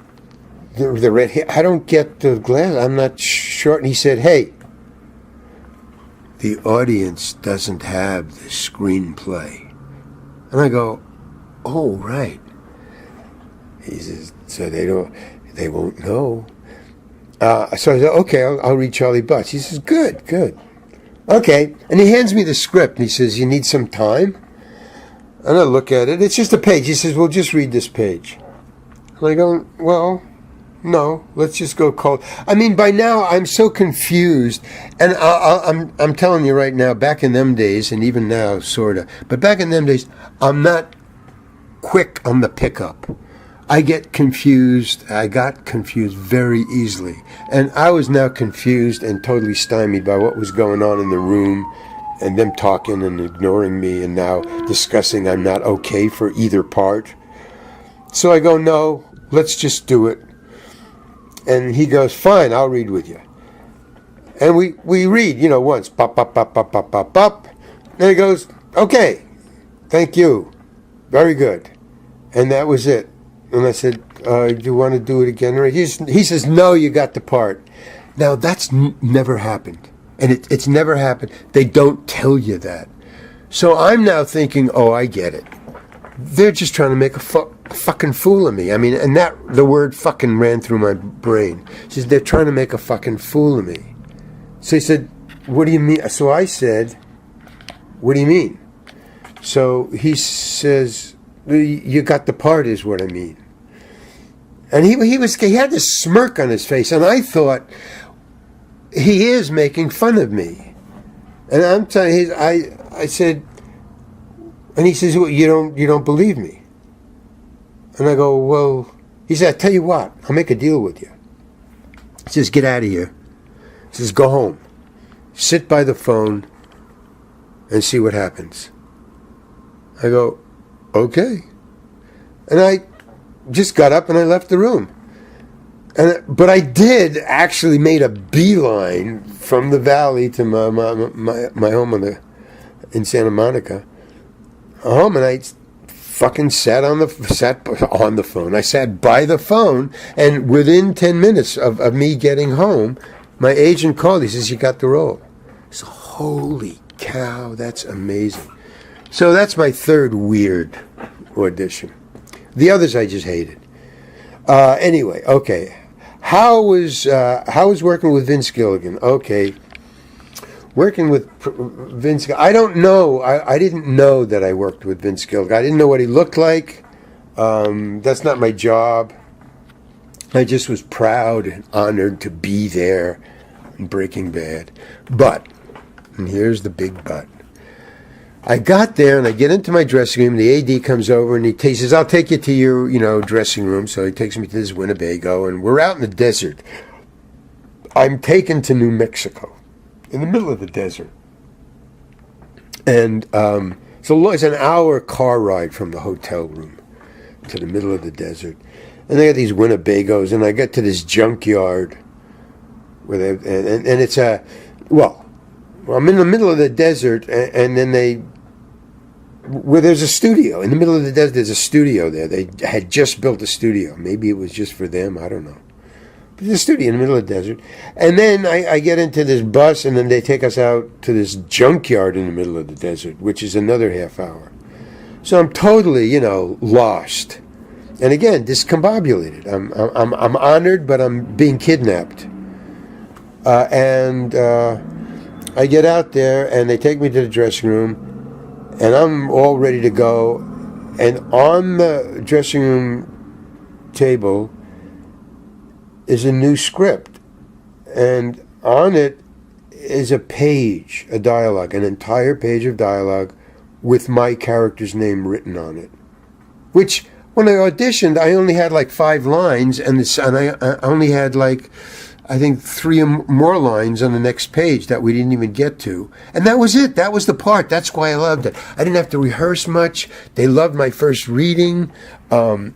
the red hair, I don't get the glass, I'm not short. And he said, hey, the audience doesn't have the screenplay. And I go, oh, right. He says, so they won't know. So I said, okay, I'll read Charlie Butts. He says, good. Okay. And he hands me the script, and he says, you need some time? And I look at it. It's just a page. He says, well, just read this page. And I go, well, no, let's just go cold. I mean, by now, I'm so confused. And I'm telling you right now, back in them days, and even now, sort of, but back in them days, I'm not quick on the pickup. I got confused very easily. And I was now confused and totally stymied by what was going on in the room and them talking and ignoring me and now discussing I'm not okay for either part. So I go, no, let's just do it. And he goes, fine, I'll read with you. And we read, once, pop, pop, pop, pop, pop, pop, pop. And he goes, okay, thank you, very good. And that was it. And I said, do you want to do it again? He says, no, you got the part. Now, that's never happened. And it's never happened. They don't tell you that. So I'm now thinking, oh, I get it. They're just trying to make a fucking fool of me. I mean, and the word fucking ran through my brain. He says, they're trying to make a fucking fool of me. So he said, what do you mean? So I said, what do you mean? So he says, you got the part is what I mean. And he had this smirk on his face, and I thought, he is making fun of me. And I'm telling I said, and he says, well, you don't believe me. And I go, well, he said, I tell you what, I'll make a deal with you. He says, get out of here. He says, go home. Sit by the phone and see what happens. I go, okay. And I just got up and I left the room. But I did actually made a beeline from the valley to my home in Santa Monica. Home, and I fucking sat on the phone. I sat by the phone, and within 10 minutes of me getting home, my agent called. He says, you got the role. So, holy cow, that's amazing. So that's my third weird audition. The others I just hated. Anyway, okay. How was working with Vince Gilligan? Okay. Working with Vince, I don't know. I didn't know that I worked with Vince Gilligan. I didn't know what he looked like. That's not my job. I just was proud and honored to be there in Breaking Bad. But, and here's the big but. I got there and I get into my dressing room. The AD comes over and he says, I'll take you to your, dressing room. So he takes me to this Winnebago and we're out in the desert. I'm taken to New Mexico. In the middle of the desert. And it's an hour car ride from the hotel room to the middle of the desert. And they got these Winnebagos, and I get to this junkyard where and it's I'm in the middle of the desert, and then where there's a studio. In the middle of the desert, there's a studio there. They had just built a studio. Maybe it was just for them, I don't know. There's a studio in the middle of the desert. And then I get into this bus, and then they take us out to this junkyard in the middle of the desert, which is another half hour. So I'm totally, lost. And again, discombobulated. I'm honored, but I'm being kidnapped. I get out there, and they take me to the dressing room, and I'm all ready to go. And on the dressing room table is a new script, and on it is a dialogue, an entire page of dialogue with my character's name written on it. Which, when I auditioned, I only had like 5 lines, and I only had I think 3 more lines on the next page that we didn't even get to. And that was it. That was the part. That's why I loved it. I didn't have to rehearse much. They loved my first reading. I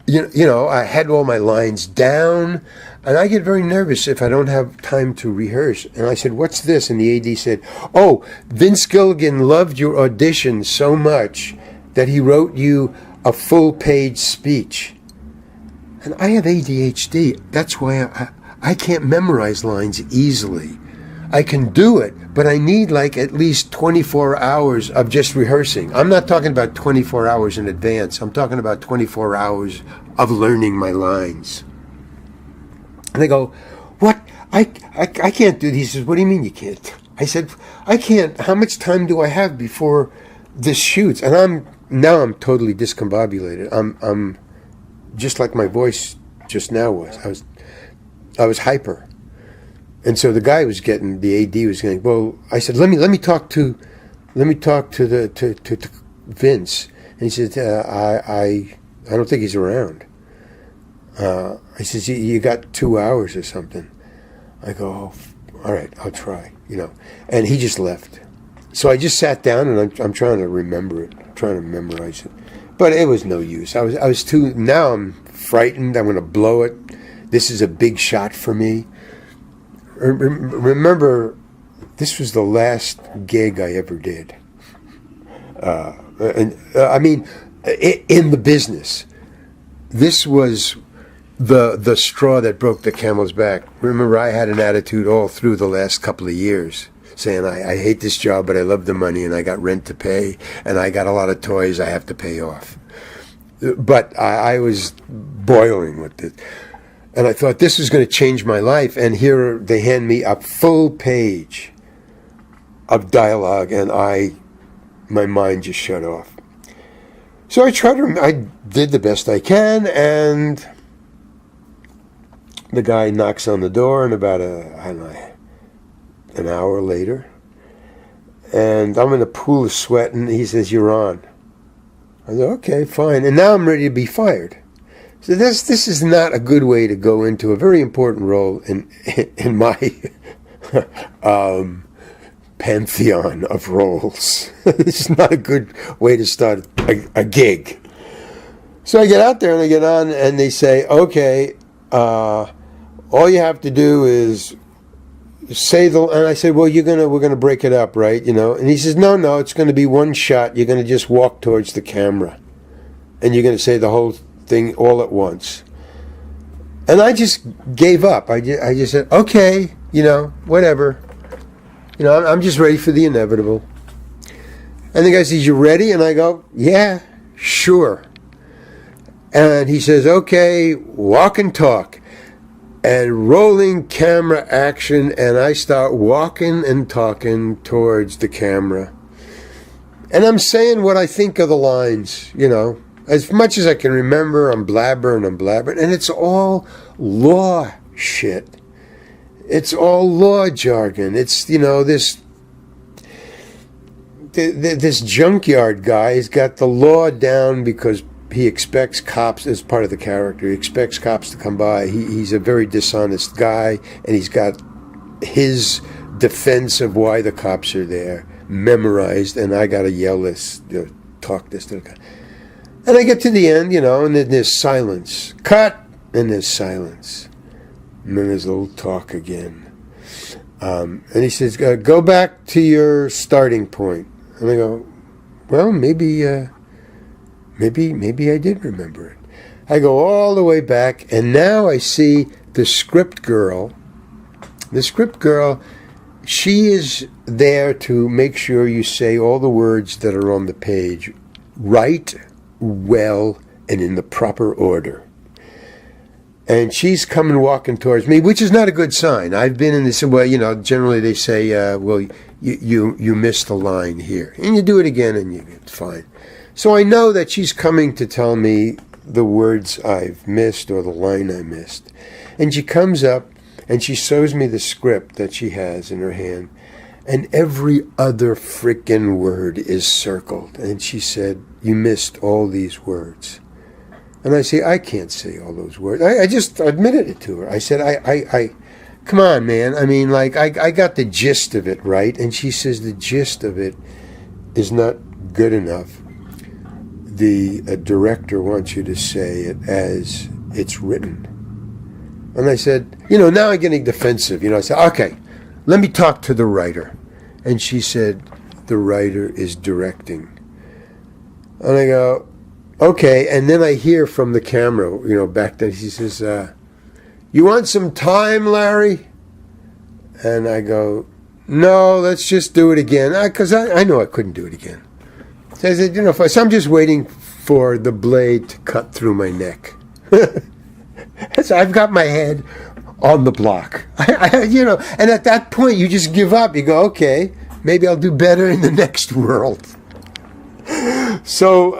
had all my lines down, and I get very nervous if I don't have time to rehearse. And I said, what's this? And the AD said, oh, Vince Gilligan loved your audition so much that he wrote you a full-page speech. And I have ADHD. That's why I can't memorize lines easily. I can do it, but I need at least 24 hours of just rehearsing. I'm not talking about 24 hours in advance. I'm talking about 24 hours of learning my lines. And they go, what? I can't do this. He says, what do you mean you can't? I said, I can't. How much time do I have before this shoots? And I'm totally discombobulated. I'm just like my voice just now was. I was hyper. And so the AD was going, well, I said, let me talk to Vince. And And he said, I don't think he's around. I says, you got 2 hours or something. I go, oh, all right, I'll try, And he just left. So I just sat down and I'm trying to remember it, trying to memorize it. But it was no use. I was too, now I'm frightened. I'm going to blow it. This is a big shot for me. Remember, this was the last gig I ever did. I mean, in the business. This was the straw that broke the camel's back. Remember, I had an attitude all through the last couple of years, saying I hate this job, but I love the money, and I got rent to pay, and I got a lot of toys I have to pay off. But I was boiling with it. And I thought this was going to change my life. And here they hand me a full page of dialogue, and my mind just shut off. So I did the best I can, and the guy knocks on the door, and about an hour later, and I'm in a pool of sweat, and he says, "You're on." I said, "Okay, fine." And now I'm ready to be fired. So this is not a good way to go into a very important role in my pantheon of roles. This is not a good way to start a gig. So I get out there and I get on, and they say, "Okay, all you have to do is say the." And I said, "Well, we're gonna break it up, right? And he says, "No, it's going to be one shot. You're going to just walk towards the camera, and you're going to say the whole thing all at once." And I just gave up. I just said, "Okay, whatever. I'm just ready for the inevitable." And the guy says, "You ready?" And I go, "Yeah, sure." And he says, "Okay, walk and talk." And rolling camera action, and I start walking and talking towards the camera. And I'm saying what I think of the lines, As much as I can remember, I'm blabbering, and it's all law shit. It's all law jargon. It's, this junkyard guy has got the law down because he expects cops, as part of the character, he expects cops to come by. He's a very dishonest guy, and he's got his defense of why the cops are there memorized, and I got to yell this, talk this to the guy. And I get to the end, and then there's silence. Cut! And there's silence. And then there's a little talk again. And he says, "Go back to your starting point." And I go, "Well, maybe I did remember it." I go all the way back, and now I see the script girl. The script girl, she is there to make sure you say all the words that are on the page right, well, and in the proper order. And she's coming walking towards me, which is not a good sign. I've been in this, generally they say, "Well, you missed the line here." And you do it again, and it's fine. So I know that she's coming to tell me the words I've missed or the line I missed. And she comes up, and she shows me the script that she has in her hand. And every other frickin' word is circled. And she said, "You missed all these words." And I say, "I can't say all those words." I just admitted it to her. I said, I come on, man. I mean, I got the gist of it, right? And she says, "The gist of it is not good enough. The director wants you to say it as it's written." And I said, now I'm getting defensive. I said, "Okay, let me talk to the writer." And she said, "The writer is directing." And I go, "Okay." And then I hear from the camera, back then, she says, "You want some time, Larry?" And I go, "No, let's just do it again." Because I know I couldn't do it again. So I said, so I'm just waiting for the blade to cut through my neck. So I've got my head on the block. And at that point, you just give up. You go, "Okay, maybe I'll do better in the next world." So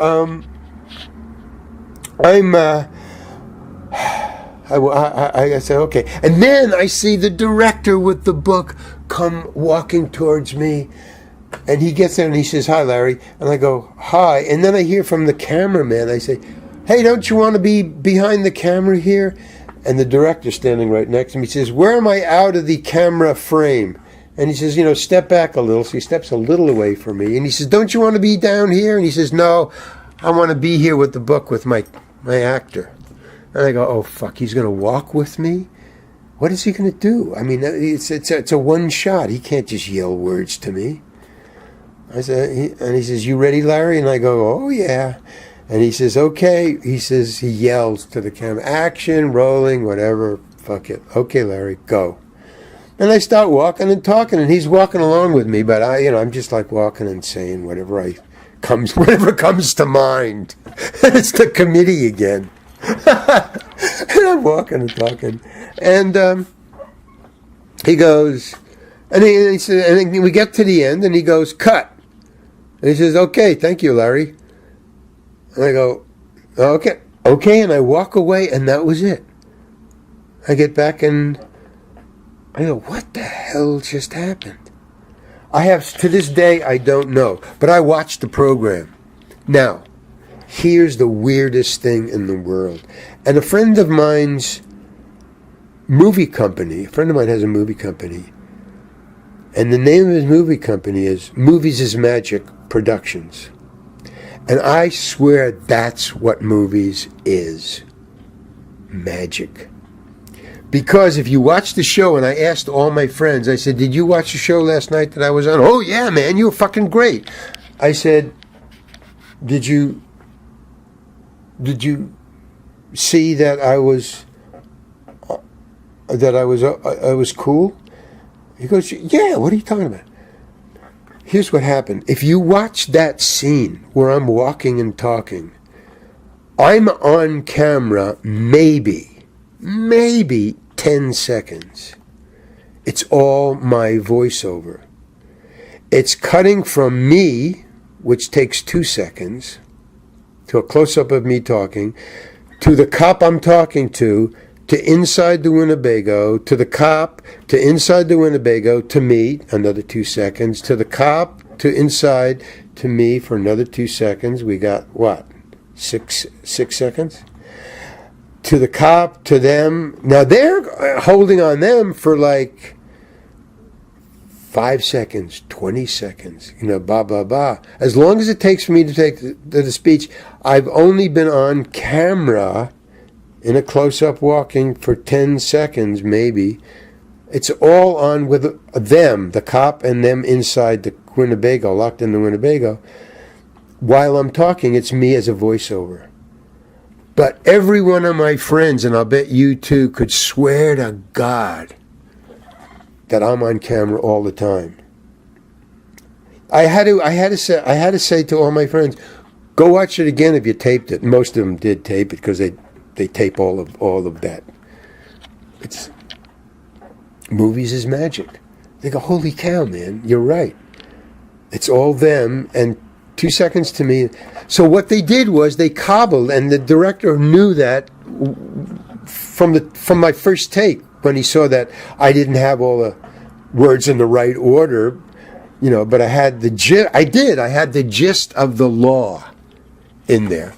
I said, "Okay." And then I see the director with the book come walking towards me. And he gets there and he says, "Hi, Larry." And I go, "Hi." And then I hear from the cameraman, I say, "Hey, don't you want to be behind the camera here?" And the director's standing right next to me. He says, "Where am I out of the camera frame?" And he says, "Step back a little." So he steps a little away from me. And he says, "Don't you want to be down here?" And he says, "No, I want to be here with the book with my actor." And I go, "Oh, fuck, he's going to walk with me? What is he going to do? I mean, it's a one shot. He can't just yell words to me." I said, and he says, "You ready, Larry?" And I go, "Oh, yeah." And he says, "Okay." He says, he yells to the camera, "Action, rolling, whatever, fuck it. Okay, Larry, go." And I start walking and talking, and he's walking along with me, but I'm just like walking and saying whatever comes to mind. And it's the committee again. And I'm walking and talking, and he goes, and he said, and then we get to the end, and he goes, "Cut." And he says, "Okay, thank you, Larry." And I go, "Okay," and I walk away, and that was it. I get back and I go, "What the hell just happened?" To this day, I don't know, but I watched the program. Now, here's the weirdest thing in the world. And a friend of mine has a movie company, and the name of his movie company is Movies is Magic Productions. And I swear that's what movies is. Magic. Because if you watch the show, and I asked all my friends, I said, "Did you watch the show last night that I was on?" "Oh, yeah, man, you were fucking great." I said, Did you see that I was cool?" He goes, "Yeah, what are you talking about?" Here's what happened. If you watch that scene where I'm walking and talking, I'm on camera maybe 10 seconds. It's all my voiceover. It's cutting from me, which takes 2 seconds, to a close-up of me talking, to the cop I'm talking to inside the Winnebago, to the cop, to inside the Winnebago, to me, another 2 seconds, to the cop, to inside, to me for another 2 seconds. We got, what, six seconds? To the cop, to them. Now they're holding on them for like 5 seconds, 20 seconds, blah, blah, blah. As long as it takes for me to take the speech, I've only been on camera in a close-up walking for 10 seconds, maybe. It's all on with them, the cop and them inside the Winnebago, locked in the Winnebago. While I'm talking, it's me as a voiceover. But every one of my friends, and I'll bet you too, could swear to God that I'm on camera all the time. I had to say to all my friends, "Go watch it again if you taped it." Most of them did tape it because they tape all of that. It's movies is magic. They go, "Holy cow, man, you're right. It's all them and 2 seconds to me." So what they did was they cobbled, and the director knew that from my first take when he saw that I didn't have all the words in the right order, but I had the gist of the law in there.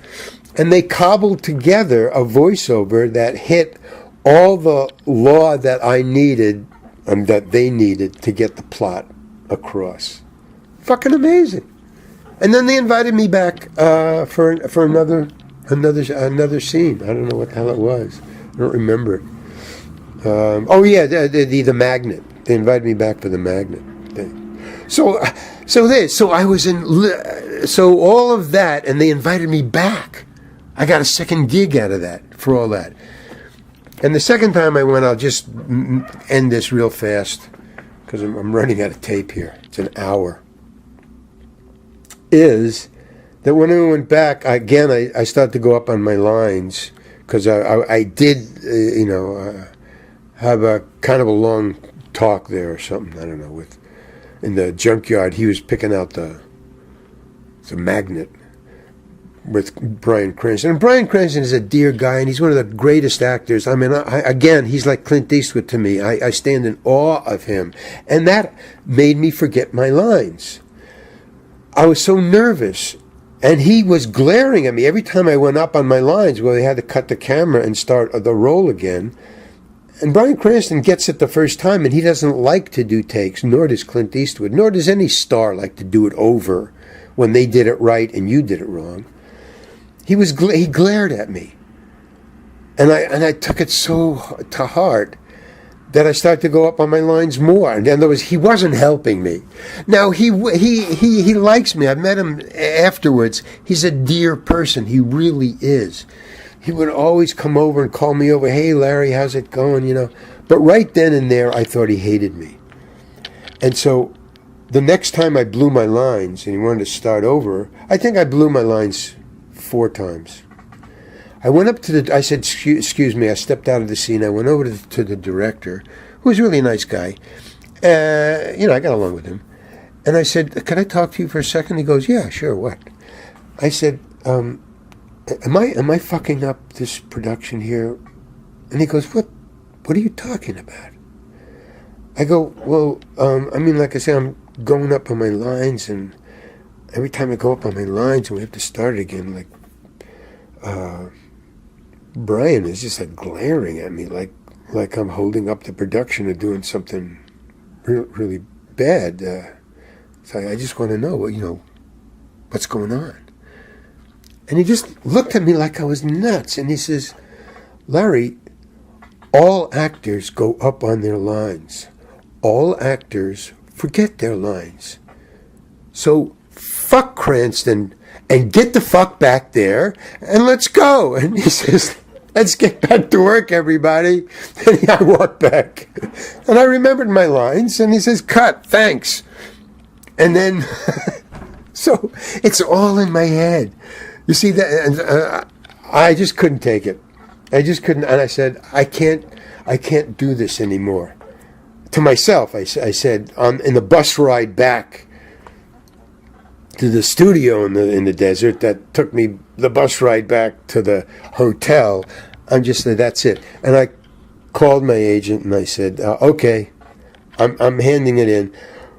And they cobbled together a voiceover that hit all the law that I needed and that they needed to get the plot across. Fucking amazing. And then they invited me back for another scene. I don't know what the hell it was. I don't remember. The magnet. They invited me back for the magnet thing. So all of that, and they invited me back. I got a second gig out of that for all that. And the second time I went, I'll just end this real fast because I'm running out of tape here. It's an hour. Is that when I went back, I started to go up on my lines because I did, have a kind of a long talk there or something. I don't know. In the junkyard, he was picking out the magnet with Bryan Cranston. And Bryan Cranston is a dear guy, and he's one of the greatest actors. I mean, again, he's like Clint Eastwood to me. I stand in awe of him. And that made me forget my lines. I was so nervous. And he was glaring at me every time I went up on my lines where they had to cut the camera and start the roll again. And Bryan Cranston gets it the first time, and he doesn't like to do takes, nor does Clint Eastwood, nor does any star like to do it over when they did it right and you did it wrong. He glared at me. And I took it so to heart that I started to go up on my lines more. And in other words, he wasn't helping me. Now, he likes me. I met him afterwards. He's a dear person. He really is. He would always come over and call me over. Hey, Larry, how's it going? But right then and there, I thought he hated me. And so the next time I blew my lines and he wanted to start over, I think I blew my lines 4 times. I went up to I said, excuse me, I stepped out of the scene. I went over to the director, who was really a nice guy. I got along with him. And I said, can I talk to you for a second? He goes, yeah, sure, what? I said, am I fucking up this production here? And he goes, what are you talking about? I go, well, like I said, I'm going up on my lines, and every time I go up on my lines and we have to start again, like, Brian is just like glaring at me like I'm holding up the production or doing something really bad. So I just want to know what's going on. And he just looked at me like I was nuts. And he says, Larry, all actors go up on their lines. All actors forget their lines. So fuck Cranston and get the fuck back there and let's go. And he says, let's get back to work, everybody. And I walked back. And I remembered my lines. And he says, cut, thanks. And then, so it's all in my head. You see that? And I just couldn't take it. I just couldn't. And I said, I can't do this anymore. To myself, I said, in the bus ride back to the studio in the desert that took me the bus ride back to the hotel, I'm just said, that's it. And I called my agent and I said, okay, I'm handing it in.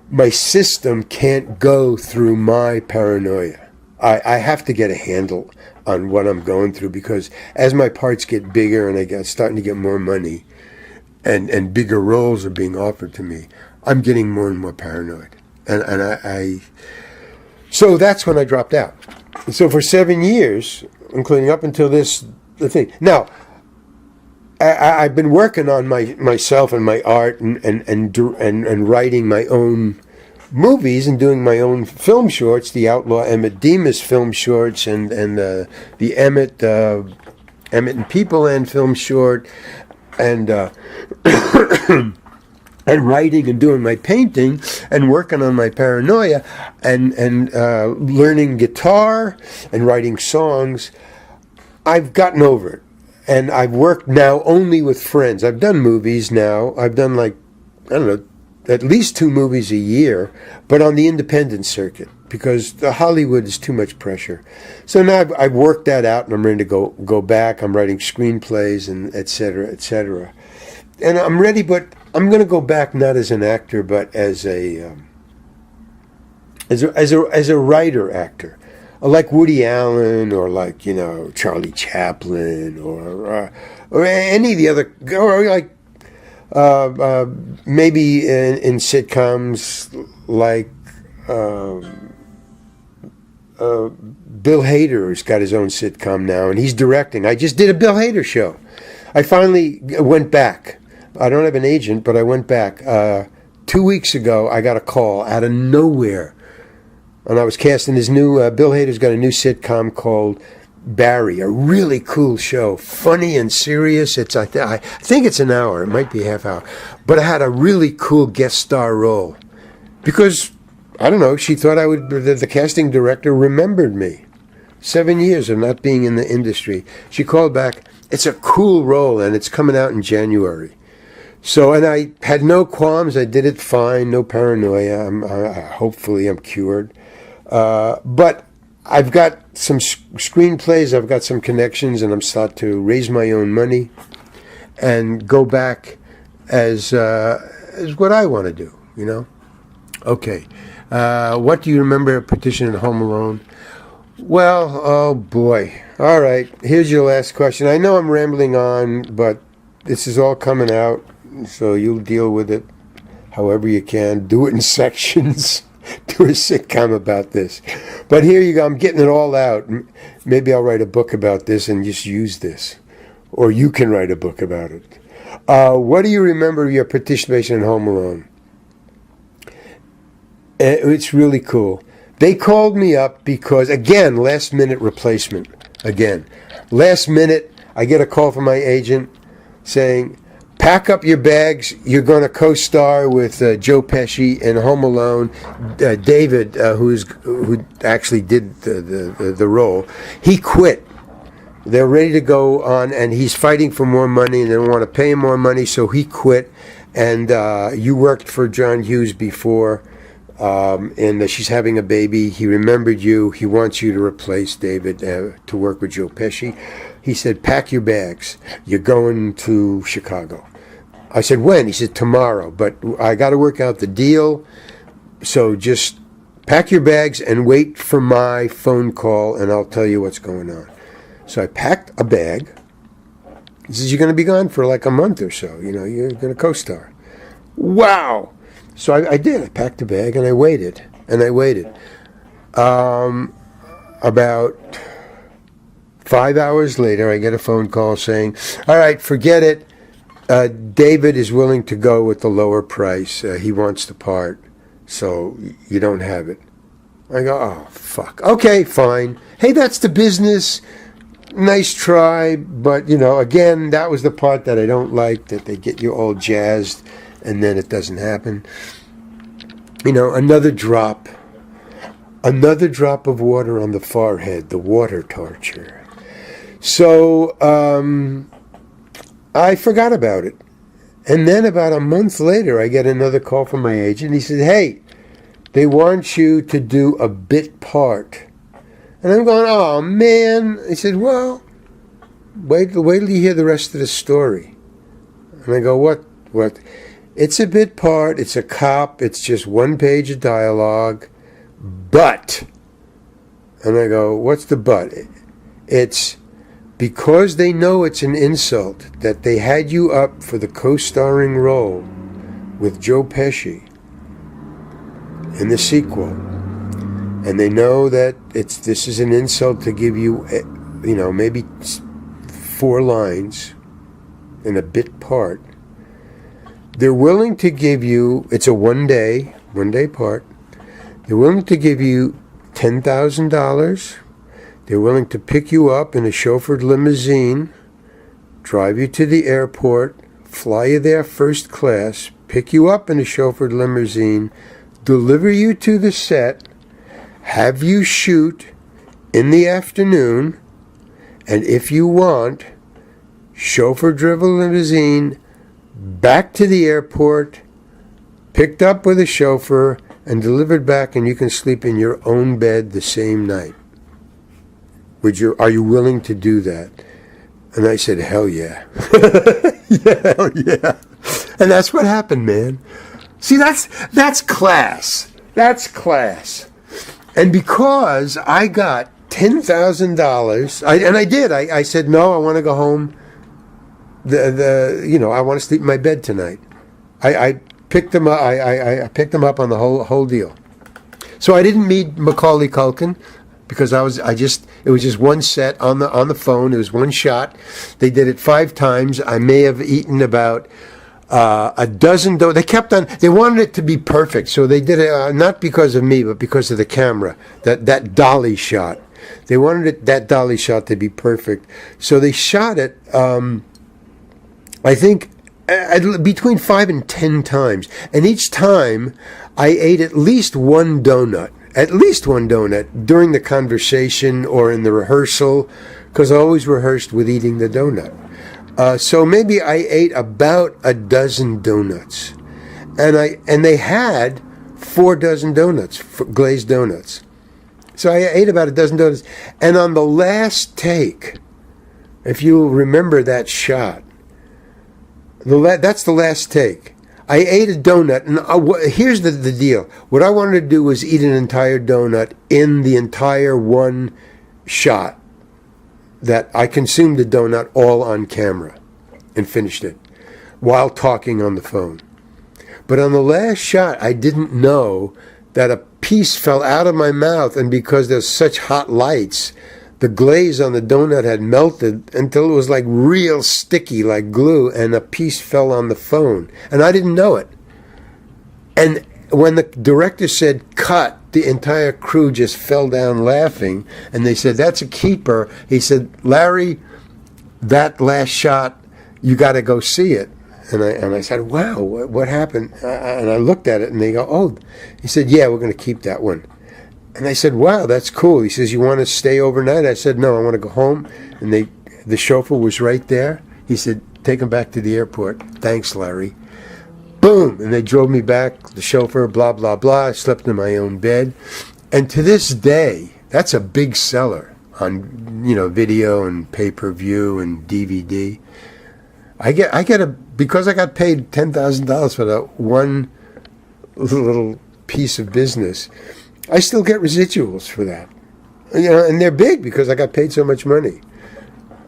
My system can't go through my paranoia. I have to get a handle on what I'm going through, because as my parts get bigger and I get starting to get more money and bigger roles are being offered to me, I'm getting more and more paranoid. And I so that's when I dropped out. And so for 7 years, including up until the thing. Now, I've been working on myself and my art and writing my own movies and doing my own film shorts, the Outlaw Emmett Demas film shorts and the Emmett and People and film short, and and writing and doing my painting and working on my paranoia and learning guitar and writing songs. I've gotten over it. And I've worked now only with friends. I've done movies now. I've done at least 2 movies a year, but on the independent circuit, because the Hollywood is too much pressure. So now I've worked that out and I'm ready to go back. I'm writing screenplays and et cetera, et cetera. And I'm ready, but I'm going to go back not as an actor, but as a writer actor, like Woody Allen or like Charlie Chaplin or any of the other, or like maybe in sitcoms like Bill Hader's got his own sitcom now, and he's directing. I just did a Bill Hader show. I finally went back. I don't have an agent, but I went back. 2 weeks ago, I got a call out of nowhere. And I was casting his new, Bill Hader's got a new sitcom called Barry, a really cool show, funny and serious. I think it's an hour, it might be a half hour. But I had a really cool guest star role. Because, I don't know, she thought the casting director remembered me. 7 years of not being in the industry. She called back, it's a cool role and it's coming out in January. So, and I had no qualms. I did it fine, no paranoia. Hopefully I'm cured. But I've got some screenplays, I've got some connections, and I'm starting to raise my own money and go back as what I want to do, Okay. What do you remember of Petition and Home Alone? Well, oh boy. All right, here's your last question. I know I'm rambling on, but this is all coming out, so you'll deal with it however you can. Do it in sections. Do a sitcom about this. But here you go. I'm getting it all out. Maybe I'll write a book about this and just use this. Or you can write a book about it. What do you remember of your participation in Home Alone? It's really cool. They called me up because, again, last minute replacement. Again. Last minute, I get a call from my agent saying, pack up your bags. You're going to co-star with Joe Pesci in Home Alone. David, who actually did the role, he quit. They're ready to go on, and he's fighting for more money, and they don't want to pay him more money, so he quit. And you worked for John Hughes before, and she's having a baby. He remembered you. He wants you to replace David to work with Joe Pesci. He said, pack your bags. You're going to Chicago. I said, when? He said, tomorrow. But I got to work out the deal. So just pack your bags and wait for my phone call, and I'll tell you what's going on. So I packed a bag. He says, you're going to be gone for like a month or so. You're going to co-star. Wow. So I did. I packed a bag, and I waited. About 5 hours later, I get a phone call saying, all right, forget it. David is willing to go with the lower price. He wants the part, so you don't have it. I go, oh, fuck. Okay, fine. Hey, that's the business. Nice try, but, again, that was the part that I don't like, that they get you all jazzed, and then it doesn't happen. Another drop of water on the forehead, the water torture. So I forgot about it. And then about a month later, I get another call from my agent. He said, hey, they want you to do a bit part. And I'm going, oh, man. He said, well, wait till you hear the rest of the story. And I go, what? It's a bit part. It's a cop. It's just 1 page of dialogue. But, and I go, what's the but? It's because they know it's an insult that they had you up for the co-starring role with Joe Pesci in the sequel. And they know that this is an insult to give you, maybe 4 lines in a bit part. They're willing to give you, it's a one day part. They're willing to give you $10,000. They're willing to pick you up in a chauffeured limousine, drive you to the airport, fly you there first class, pick you up in a chauffeured limousine, deliver you to the set, have you shoot in the afternoon, and if you want, chauffeur-driven limousine, back to the airport, picked up with a chauffeur, and delivered back, and you can sleep in your own bed the same night. Are you willing to do that? And I said, hell yeah. Yeah, hell yeah. And that's what happened, man. See, that's class. That's class. And because I got $10,000, and I did. I said, no, I want to go home. I want to sleep in my bed tonight. I picked them up. I picked them up on the whole deal. So I didn't meet Macaulay Culkin because it was just one set on the phone. It was one shot. They did it 5 times. I may have eaten about a dozen. They wanted it to be perfect, so they did it not because of me, but because of the camera. That dolly shot. They wanted that dolly shot to be perfect, so they shot it. I think between 5 and 10 times, and each time I ate at least one donut during the conversation or in the rehearsal, because I always rehearsed with eating the donut. So maybe I ate about a dozen donuts, and they had 4 dozen donuts, glazed donuts. So I ate about a dozen donuts, and on the last take, if you remember that shot, that's the last take. I ate a donut, and here's the deal. What I wanted to do was eat an entire donut in the entire one shot. That I consumed the donut all on camera and finished it while talking on the phone. But on the last shot, I didn't know that a piece fell out of my mouth, and because there's such hot lights, the glaze on the donut had melted until it was like real sticky, like glue, and a piece fell on the phone. And I didn't know it. And when the director said, cut, the entire crew just fell down laughing. And they said, that's a keeper. He said, Larry, that last shot, you got to go see it. And I said, wow, what happened? And I looked at it, and they go, oh. He said, yeah, we're going to keep that one. And I said, wow, that's cool. He says, you want to stay overnight? I said, no, I want to go home. And the chauffeur was right there. He said, take him back to the airport. Thanks, Larry. Boom. And they drove me back, the chauffeur, blah, blah, blah. I slept in my own bed. And to this day, that's a big seller on, video and pay-per-view and DVD. I get because I got paid $10,000 for that one little piece of business, I still get residuals for that. And they're big because I got paid so much money.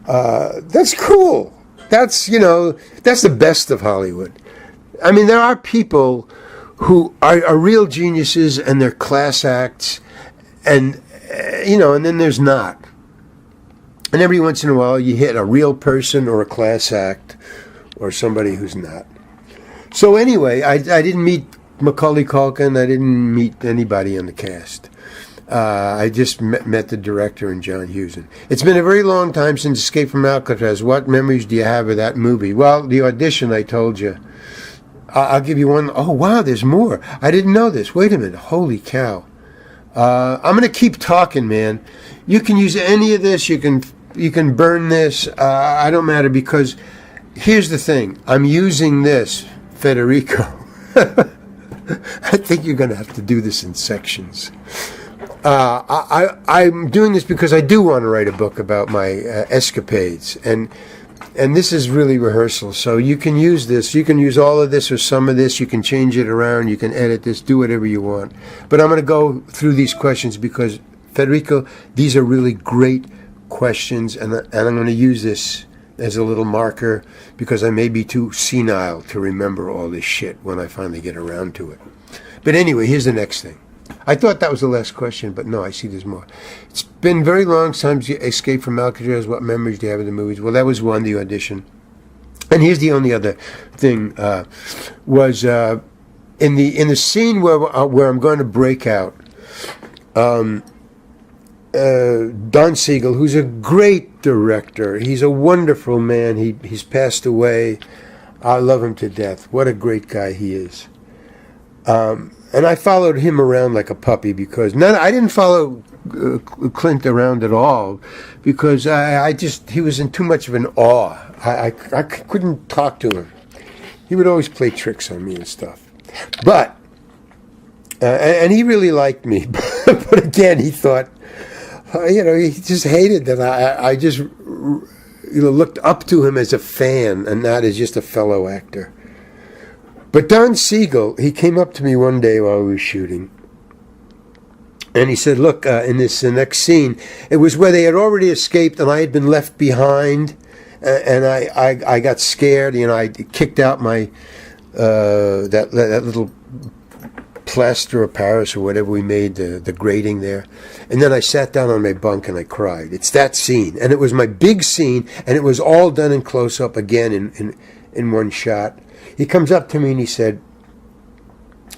That's cool. That's the best of Hollywood. I mean, there are people who are real geniuses and they're class acts, and and then there's not. And every once in a while you hit a real person or a class act or somebody who's not. So anyway, I didn't meet Macaulay Culkin. I didn't meet anybody on the cast. I just met the director and John Huston. It's been a very long time since Escape from Alcatraz. What memories do you have of that movie? Well, the audition, I told you. I'll give you one. Oh, wow, there's more. I didn't know this. Wait a minute. Holy cow. I'm going to keep talking, man. You can use any of this. You can burn this. I don't matter, because here's the thing. I'm using this, Federico. I think you're going to have to do this in sections. I'm doing this because I do want to write a book about my escapades, and this is really rehearsal. So you can use this. You can use all of this or some of this. You can change it around. You can edit this. Do whatever you want. But I'm going to go through these questions because, Federico, these are really great questions, and I'm going to use this as a little marker because I may be too senile to remember all this shit when I finally get around to it. But anyway, here's the next thing. I thought that was the last question, but no, I see there's more. It's been very long since you escaped from Alcatraz. What memories do you have of the movies? Well, that was one, the audition. And here's the only other thing, was in the scene where I'm going to break out, Don Siegel, who's a great director. He's a wonderful man. He's passed away. I love him to death. What a great guy he is. And I followed him around like a puppy because I didn't follow Clint around at all because he was in too much of an awe. I couldn't talk to him. He would always play tricks on me and stuff. But, and he really liked me. But again, he thought, he just hated that I just looked up to him as a fan and not as just a fellow actor. But Don Siegel, he came up to me one day while we were shooting, and he said, look, in this next scene, it was where they had already escaped and I had been left behind, and I got scared. I kicked out my that little plaster of Paris or whatever we made, the grating there, and then I sat down on my bunk and I cried. It's that scene, and it was my big scene, and it was all done in close-up again in one shot. He comes up to me and he said,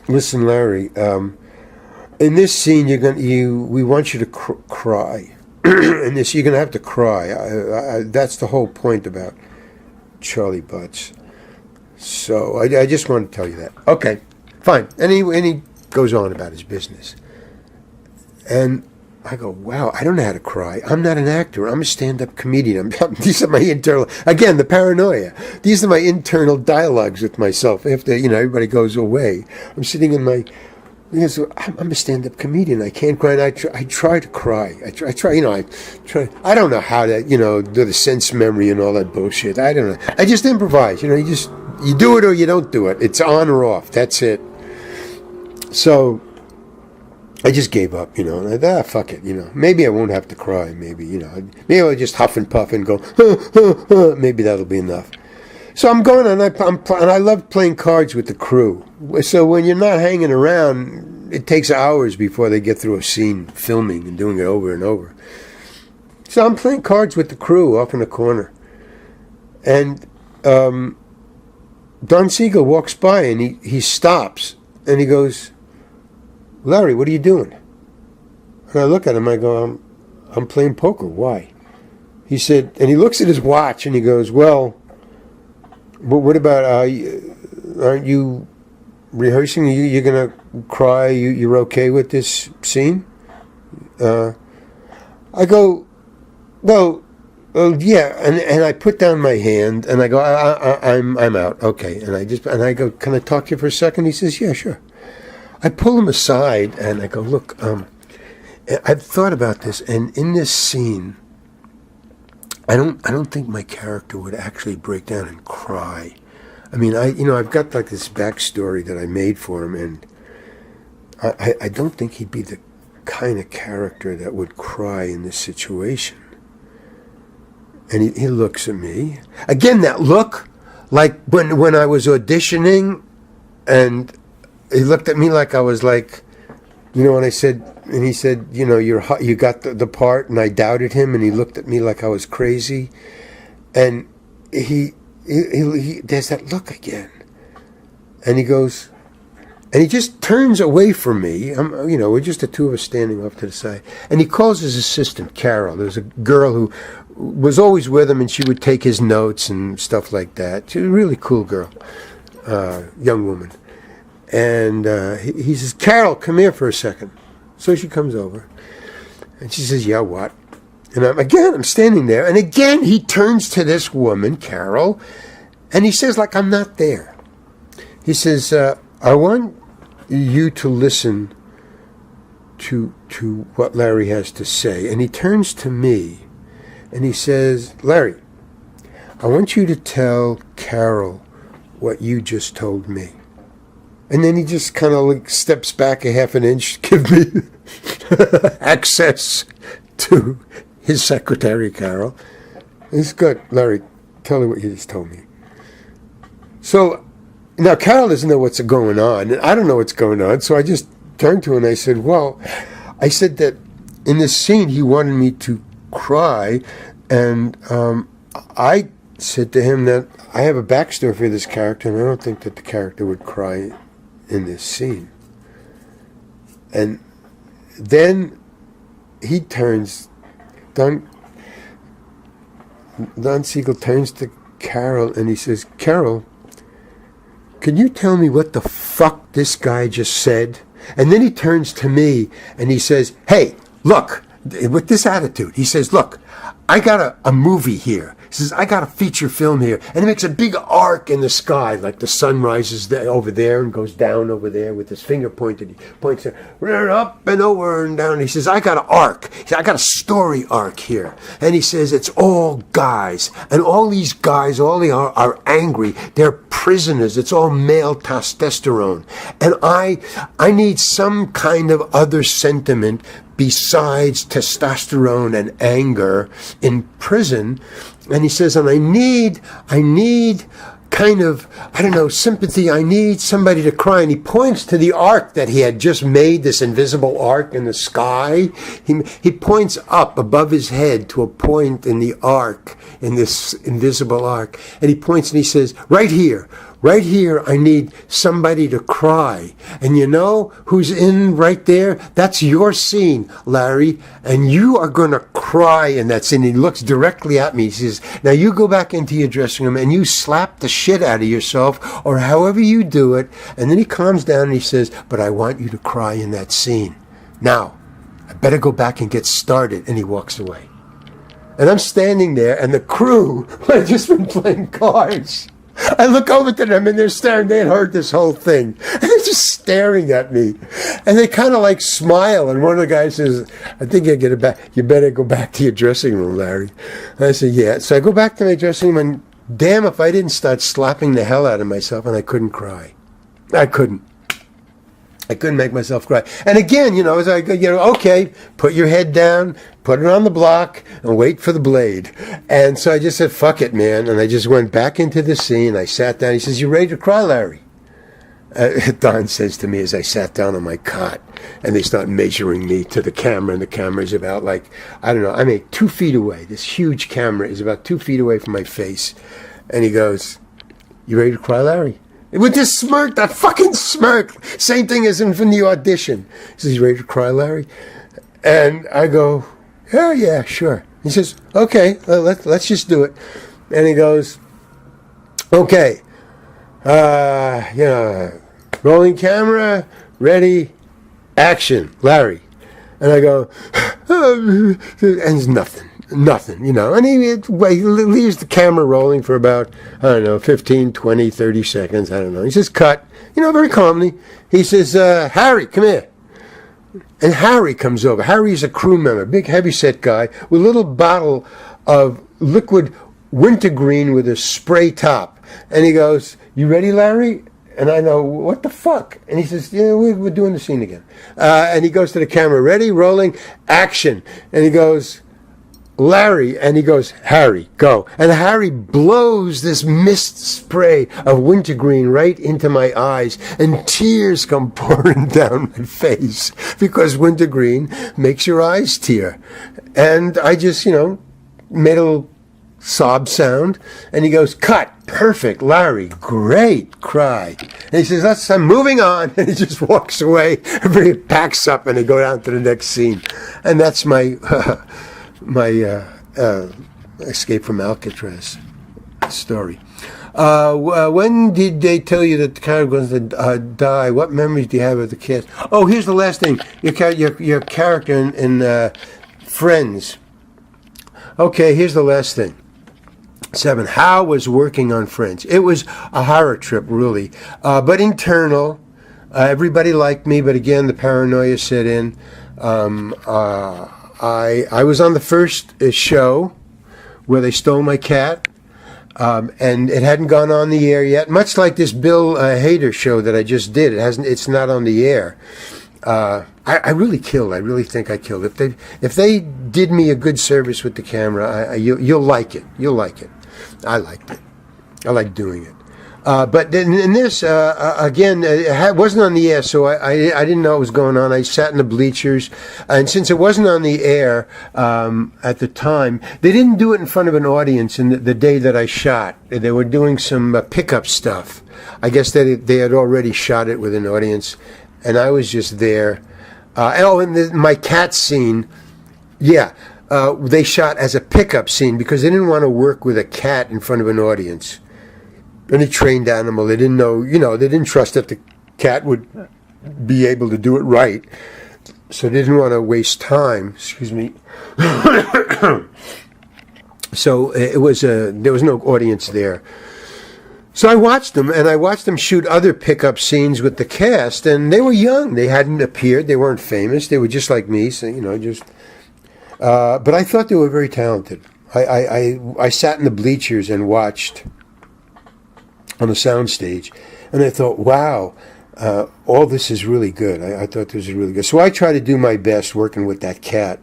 listen, Larry, in this scene we want you to cry. In this, you're going to have to cry. That's the whole point about Charlie Butts. So I just want to tell you that. Okay, fine. And he goes on about his business. And I go, wow, I don't know how to cry. I'm not an actor. I'm a stand-up comedian. These are my internal, again, the paranoia. These are my internal dialogues with myself after, everybody goes away. I'm sitting in my, I'm a stand-up comedian. I can't cry. And I try to cry. I try. I don't know how to, do the sense memory and all that bullshit. I don't know. I just improvise. You just You do it or you don't do it. It's on or off. That's it. So I just gave up, you know. And I fuck it, you know. Maybe I won't have to cry. Maybe, you know. Maybe I'll just huff and puff and go, maybe that'll be enough. So I'm going and I love playing cards with the crew. So when you're not hanging around, it takes hours before they get through a scene filming and doing it over and over. So I'm playing cards with the crew off in the corner. And Don Siegel walks by and he stops and he goes, Larry, what are you doing? And I look at him, I go, I'm playing poker. Why? He said, and he looks at his watch and he goes, well, but what about, aren't you rehearsing? You're going to cry? You're okay with this scene? I go, well, yeah. And I put down my hand and I go, I'm out. Okay. And I go, can I talk to you for a second? He says, yeah, sure. I pull him aside and I go, look, I've thought about this, and in this scene, I don't think my character would actually break down and cry. I mean, I've got like this backstory that I made for him, and I don't think he'd be the kind of character that would cry in this situation. And he looks at me again. That look, like when I was auditioning, and he looked at me like I was like, you know, when I said, and he said, you know, you got the part, and I doubted him, and he looked at me like I was crazy, and he there's that look again, and he goes, and he just turns away from me. You know, we're just the two of us standing off to the side, and he calls his assistant, Carol. There's a girl who was always with him, and she would take his notes and stuff like that. She's a really cool girl, young woman. And he says, Carol, come here for a second. So she comes over. And she says, yeah, what? And I'm standing there. And again, he turns to this woman, Carol, and he says, like, I'm not there. He says, I want you to listen to what Larry has to say. And he turns to me, and he says, Larry, I want you to tell Carol what you just told me. And then he just kind of like steps back a half an inch, give me access to his secretary, Carol. It's good. Larry, tell her what you just told me. So now Carol doesn't know what's going on, and I don't know what's going on. So I just turned to her and I said, well, I said that in this scene he wanted me to cry, and I said to him that I have a backstory for this character, and I don't think that the character would cry in this scene. And then he turns, Don Siegel turns to Carol and he says, Carol, can you tell me what the fuck this guy just said? And then he turns to me and he says, hey, look, with this attitude, he says, look, I got a movie here. He says, I got a feature film here. And he makes a big arc in the sky, like the sun rises over there and goes down over there with his finger pointed. He points up and over and down. He says, I got an arc. He said, I got a story arc here. And he says, it's all guys. And all these guys, all they are angry. They're prisoners. It's all male testosterone. And I need some kind of other sentiment besides testosterone and anger in prison. And he says, and I need kind of, I don't know, sympathy. I need somebody to cry. And he points to the arc that he had just made, this invisible arc in the sky. He points up above his head to a point in the arc, in this invisible arc. And he points and he says, right here, I need somebody to cry. And you know who's in right there? That's your scene, Larry. And you are going to cry in that scene. He looks directly at me. He says, now you go back into your dressing room and you slap the shit out of yourself, or however you do it. And then he calms down and he says, but I want you to cry in that scene. Now, I better go back and get started. And he walks away. And I'm standing there, and the crew had just been playing cards. I look over to them and they're staring. They had heard this whole thing. And they're just staring at me. And they kind of like smile. And one of the guys says, I think you better go back to your dressing room, Larry. And I said, yeah. So I go back to my dressing room and damn if I didn't start slapping the hell out of myself, and I couldn't cry. I couldn't make myself cry. And again, as I go, okay, put your head down, put it on the block, and wait for the blade. And so I just said, fuck it, man. And I just went back into the scene. I sat down. He says, you ready to cry, Larry? Don says to me as I sat down on my cot, and they start measuring me to the camera, and the camera's about I'm 2 feet away. This huge camera is about 2 feet away from my face. And he goes, you ready to cry, Larry? With this smirk, that fucking smirk. Same thing as in from the audition. He says, you ready to cry, Larry? And I go, yeah, sure. He says, okay, let's just do it. And he goes, okay, rolling camera, ready, action, Larry. And I go, and it's nothing. And he leaves the camera rolling for about, 15, 20, 30 seconds, I don't know. He says, cut, very calmly. He says, Harry, come here. And Harry comes over. Harry's a crew member, big heavyset guy, with a little bottle of liquid wintergreen with a spray top. And he goes, you ready, Larry? And I know, what the fuck? And he says, we're doing the scene again. And he goes to the camera, ready, rolling, action. And he goes, Larry, and he goes, Harry, go. And Harry blows this mist spray of wintergreen right into my eyes, and tears come pouring down my face because wintergreen makes your eyes tear. And I just, made a little sob sound, and he goes, cut, perfect, Larry, great, cry. And he says, I'm moving on, and he just walks away. Everybody packs up, and they go down to the next scene. And that's my escape from Alcatraz story. When did they tell you that the character was going to die? What memories do you have of the cast? Oh, here's the last thing. Your character in Friends. Okay, here's the last thing. 7. How was working on Friends? It was a horror trip, really, but internal. Everybody liked me, but again, the paranoia set in. I was on the first show where they stole my cat, and it hadn't gone on the air yet. Much like this Bill Hader show that I just did, it's not on the air. I really killed. I really think I killed. If they did me a good service with the camera, you'll like it. You'll like it. I liked it. I like doing it. But in this, again, it wasn't on the air, so I didn't know what was going on. I sat in the bleachers, and since it wasn't on the air at the time, they didn't do it in front of an audience in the day that I shot. They were doing some pickup stuff. I guess they had already shot it with an audience, and I was just there. And my cat scene, they shot as a pickup scene because they didn't want to work with a cat in front of an audience. Any trained animal, they didn't know, they didn't trust that the cat would be able to do it right. So they didn't want to waste time. Excuse me. So there was no audience there. So I watched them, and I watched them shoot other pickup scenes with the cast, and they were young. They hadn't appeared. They weren't famous. They were just like me, so, but I thought they were very talented. I sat in the bleachers and watched on the soundstage, and I thought, wow, all this is really good. I thought this was really good. So I tried to do my best working with that cat,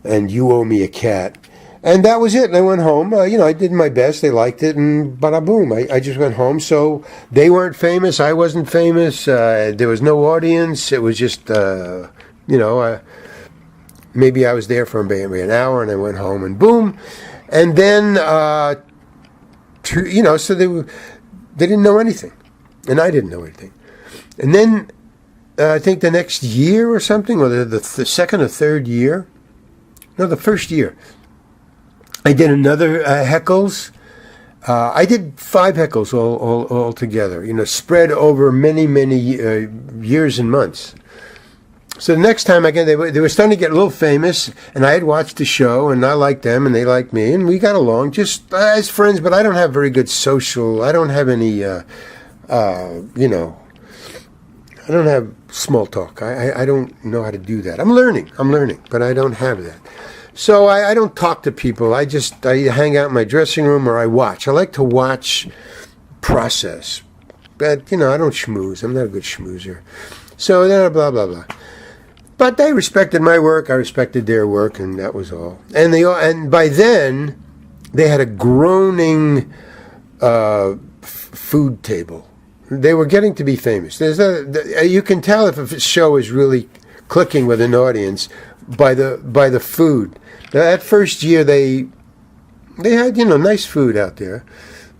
and You Owe Me a Cat. And that was it. And I went home. I did my best. They liked it, and bada boom. I just went home. So they weren't famous. I wasn't famous. There was no audience. It was just, maybe I was there for maybe an hour, and I went home, and boom. And then, so they didn't know anything, and I didn't know anything. And then I think the next year or something, or the second or third year, the first year, I did another heckles. I did 5 heckles all together, spread over many years and months. So the next time, again, they were starting to get a little famous, and I had watched the show, and I liked them, and they liked me, and we got along just as friends, but I don't have very good social, I don't have any, I don't have small talk. I don't know how to do that. I'm learning, but I don't have that. So I don't talk to people. I hang out in my dressing room or I watch. I like to watch process. But, I don't schmooze. I'm not a good schmoozer. So then blah, blah, blah. But they respected my work. I respected their work, and that was all. And by then, they had a groaning food table. They were getting to be famous. You can tell if a show is really clicking with an audience by the food. That first year, they had nice food out there.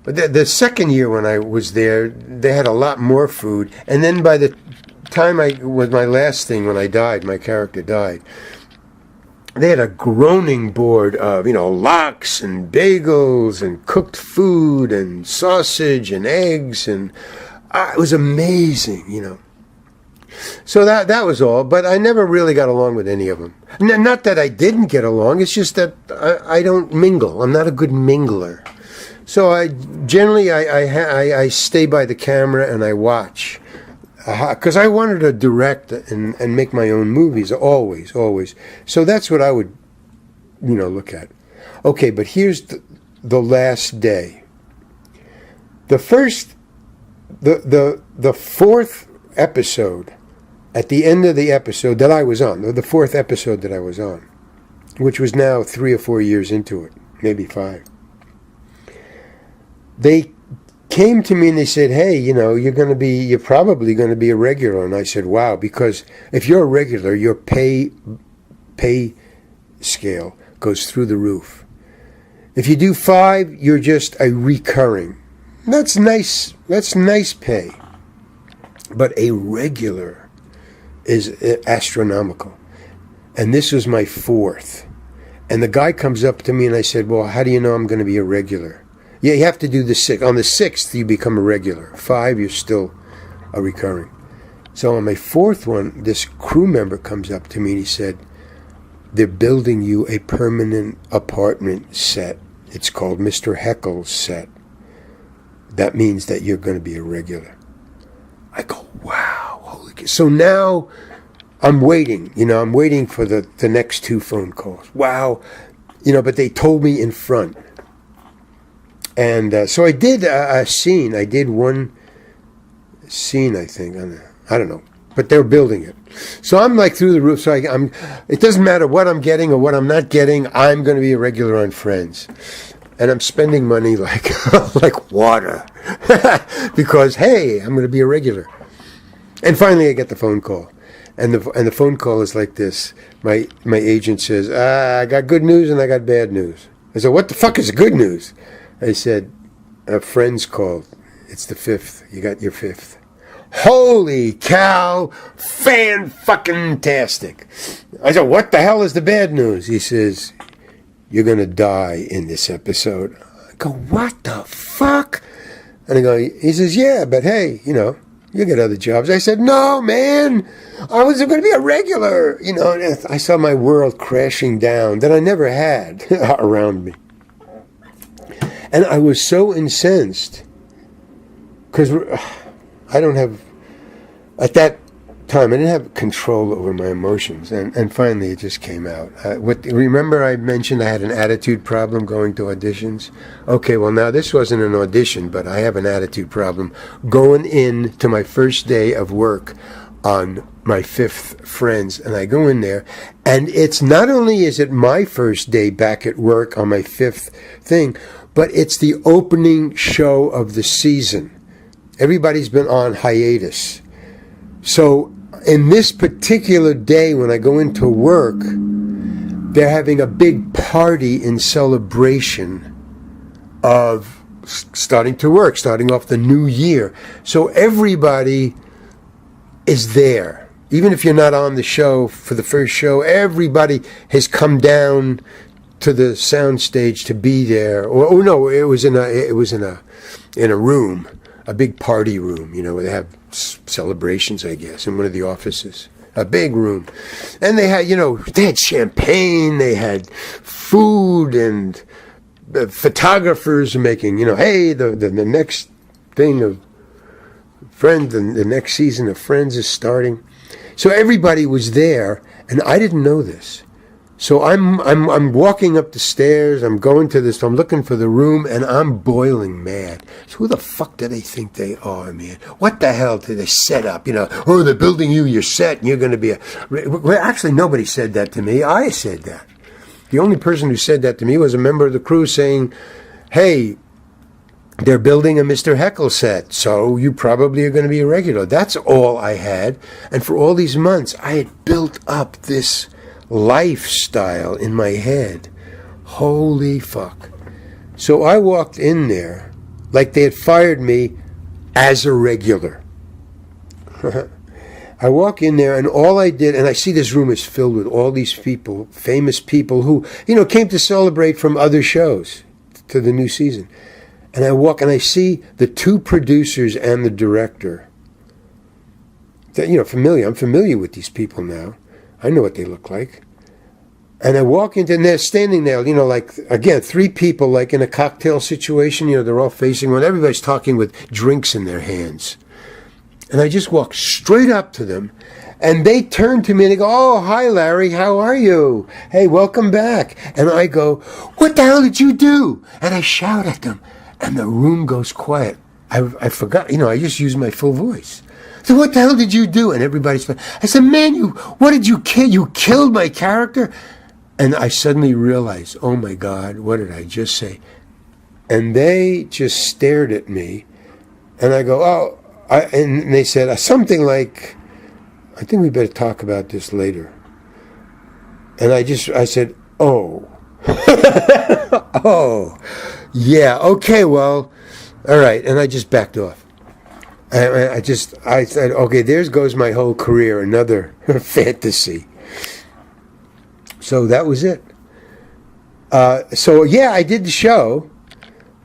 But the second year when I was there, they had a lot more food. And then by the time was my last thing when I died, my character died, they had a groaning board of, lox and bagels and cooked food and sausage and eggs. And it was amazing, So that was all. But I never really got along with any of them. Not that I didn't get along. It's just that I don't mingle. I'm not a good mingler. So I generally stay by the camera and I watch, because I wanted to direct and make my own movies always. So that's what I would, look at. Okay, but here's the last day. The fourth episode, at the end of the episode that I was on, the fourth episode that I was on, which was now 3 or 4 years into it, maybe 5. They came to me and they said, hey, you're probably going to be a regular. And I said, wow, because if you're a regular, your pay scale goes through the roof. If you do 5, you're just a recurring. That's nice pay. But a regular is astronomical. And this was my 4th. And the guy comes up to me and I said, well, how do you know I'm going to be a regular? Yeah, you have to do the 6th. On the 6th, you become a regular. 5, you're still a recurring. So on my 4th one, this crew member comes up to me and he said, they're building you a permanent apartment set. It's called Mr. Heckle's set. That means that you're going to be a regular. I go, wow. Holy cow. So now I'm waiting. I'm waiting for the next 2 phone calls. Wow. But they told me in front. And so I did a scene. I did one scene, I think. I don't know. But they're building it. So I'm like through the roof. So it doesn't matter what I'm getting or what I'm not getting. I'm going to be a regular on Friends. And I'm spending money like like water. Because, hey, I'm going to be a regular. And finally I get the phone call. And the phone call is like this. My agent says, I got good news and I got bad news. I said, what the fuck is the good news? I said, a friend's called. It's the 5th. You got your 5th. Holy cow! Fan-fucking-tastic. I said, what the hell is the bad news? He says, you're going to die in this episode. I go, what the fuck? And I go, he says, yeah, but hey, you get other jobs. I said, no, man. I was going to be a regular. And I saw my world crashing down that I never had around me. And I was so incensed because I don't have, at that time, I didn't have control over my emotions. And finally, it just came out. Remember I mentioned I had an attitude problem going to auditions? Okay, well, now this wasn't an audition, but I have an attitude problem going in to my first day of work on my 5th Friends. And I go in there, and it's not only is it my first day back at work on my 5th thing, but it's the opening show of the season. Everybody's been on hiatus. So in this particular day when I go into work, they're having a big party in celebration of starting to work, starting off the new year. So everybody is there. Even if you're not on the show for the first show, everybody has come down to the sound stage to be there. Oh no, it was in a room, a big party room, where they have celebrations, I guess, in one of the offices. A big room. And they had, they had champagne, they had food, and photographers making, hey, the next thing of Friends, the next season of Friends is starting. So everybody was there, and I didn't know this. So I'm walking up the stairs. I'm going to this. I'm looking for the room, and I'm boiling mad. So who the fuck do they think they are, man? What the hell did they set up? Oh, they're building you. You're set, and you're going to be a. Well, actually, nobody said that to me. I said that. The only person who said that to me was a member of the crew saying, "Hey, they're building a Mr. Heckle set, so you probably are going to be a regular." That's all I had, and for all these months, I had built up this lifestyle in my head. Holy fuck. So I walked in there like they had fired me as a regular. I walk in there, and all I did, and I see this room is filled with all these people, famous people who, came to celebrate from other shows to the new season. And I walk and I see the two producers and the director. Familiar. I'm familiar with these people now. I know what they look like. And I walk into, and they're standing there, like, again, three people, like in a cocktail situation, they're all facing one. Everybody's talking with drinks in their hands. And I just walk straight up to them, and they turn to me and they go, "Oh, hi, Larry, how are you? Hey, welcome back." And I go, "What the hell did you do?" And I shout at them, and the room goes quiet. I forgot, I just used my full voice. So what the hell did you do? And everybody's like, I said, "Man, what did you kill? You killed my character?" And I suddenly realized, oh my God, what did I just say? And they just stared at me, and I go, and they said something like, "I think we better talk about this later." And I said, "Oh, oh, yeah, okay, well, all right." And I just backed off. I said, okay, there goes my whole career, another fantasy. So that was it. So yeah, I did the show.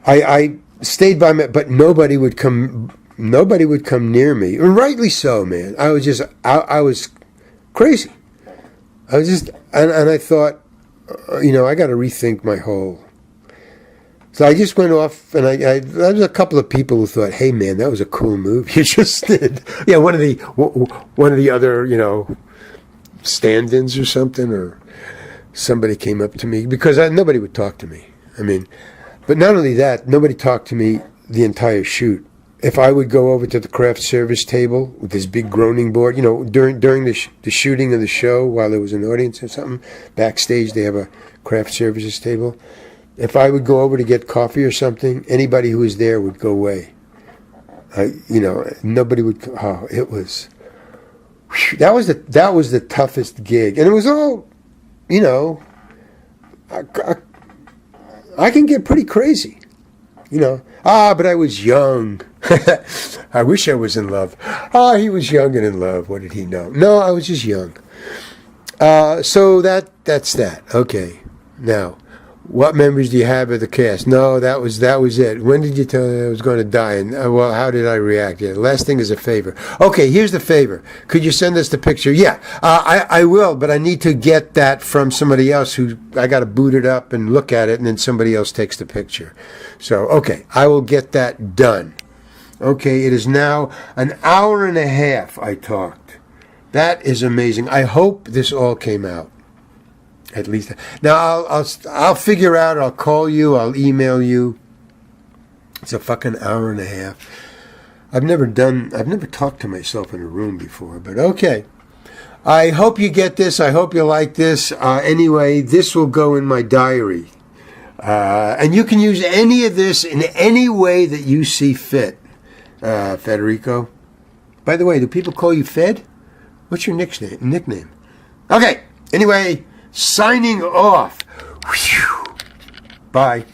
I stayed by me, but nobody would come near me. And rightly so, man. I was crazy. I was just, and I thought, I got to rethink my whole. So I just went off, and there was a couple of people who thought, "Hey, man, that was a cool move you just did." Yeah, one of the other, stand-ins or something, or somebody came up to me, because nobody would talk to me. But not only that, nobody talked to me the entire shoot. If I would go over to the craft service table with this big groaning board, during the shooting of the show, while there was an audience or something, backstage they have a craft services table. If I would go over to get coffee or something, anybody who was there would go away. Nobody would. Oh, it was. That was the toughest gig, and it was all, I can get pretty crazy, but I was young. I wish I was in love. He was young and in love. What did he know? No, I was just young. So that's that. Okay. Now, what memories do you have of the cast? No, that was it. When did you tell me I was going to die? And well, how did I react? Yeah, the last thing is a favor. Okay, here's the favor. Could you send us the picture? Yeah, I will, but I need to get that from somebody else I got to boot it up and look at it, and then somebody else takes the picture. So, okay, I will get that done. Okay, it is now an hour and a half I talked. That is amazing. I hope this all came out. At least now I'll figure out. I'll call you. I'll email you. It's a fucking hour and a half. I've never talked to myself in a room before, but okay. I hope you get this. I hope you like this. Anyway, this will go in my diary, and you can use any of this in any way that you see fit. Federico. By the way, do people call you Fed? What's your nickname? Okay. Anyway. Signing off. Whew. Bye.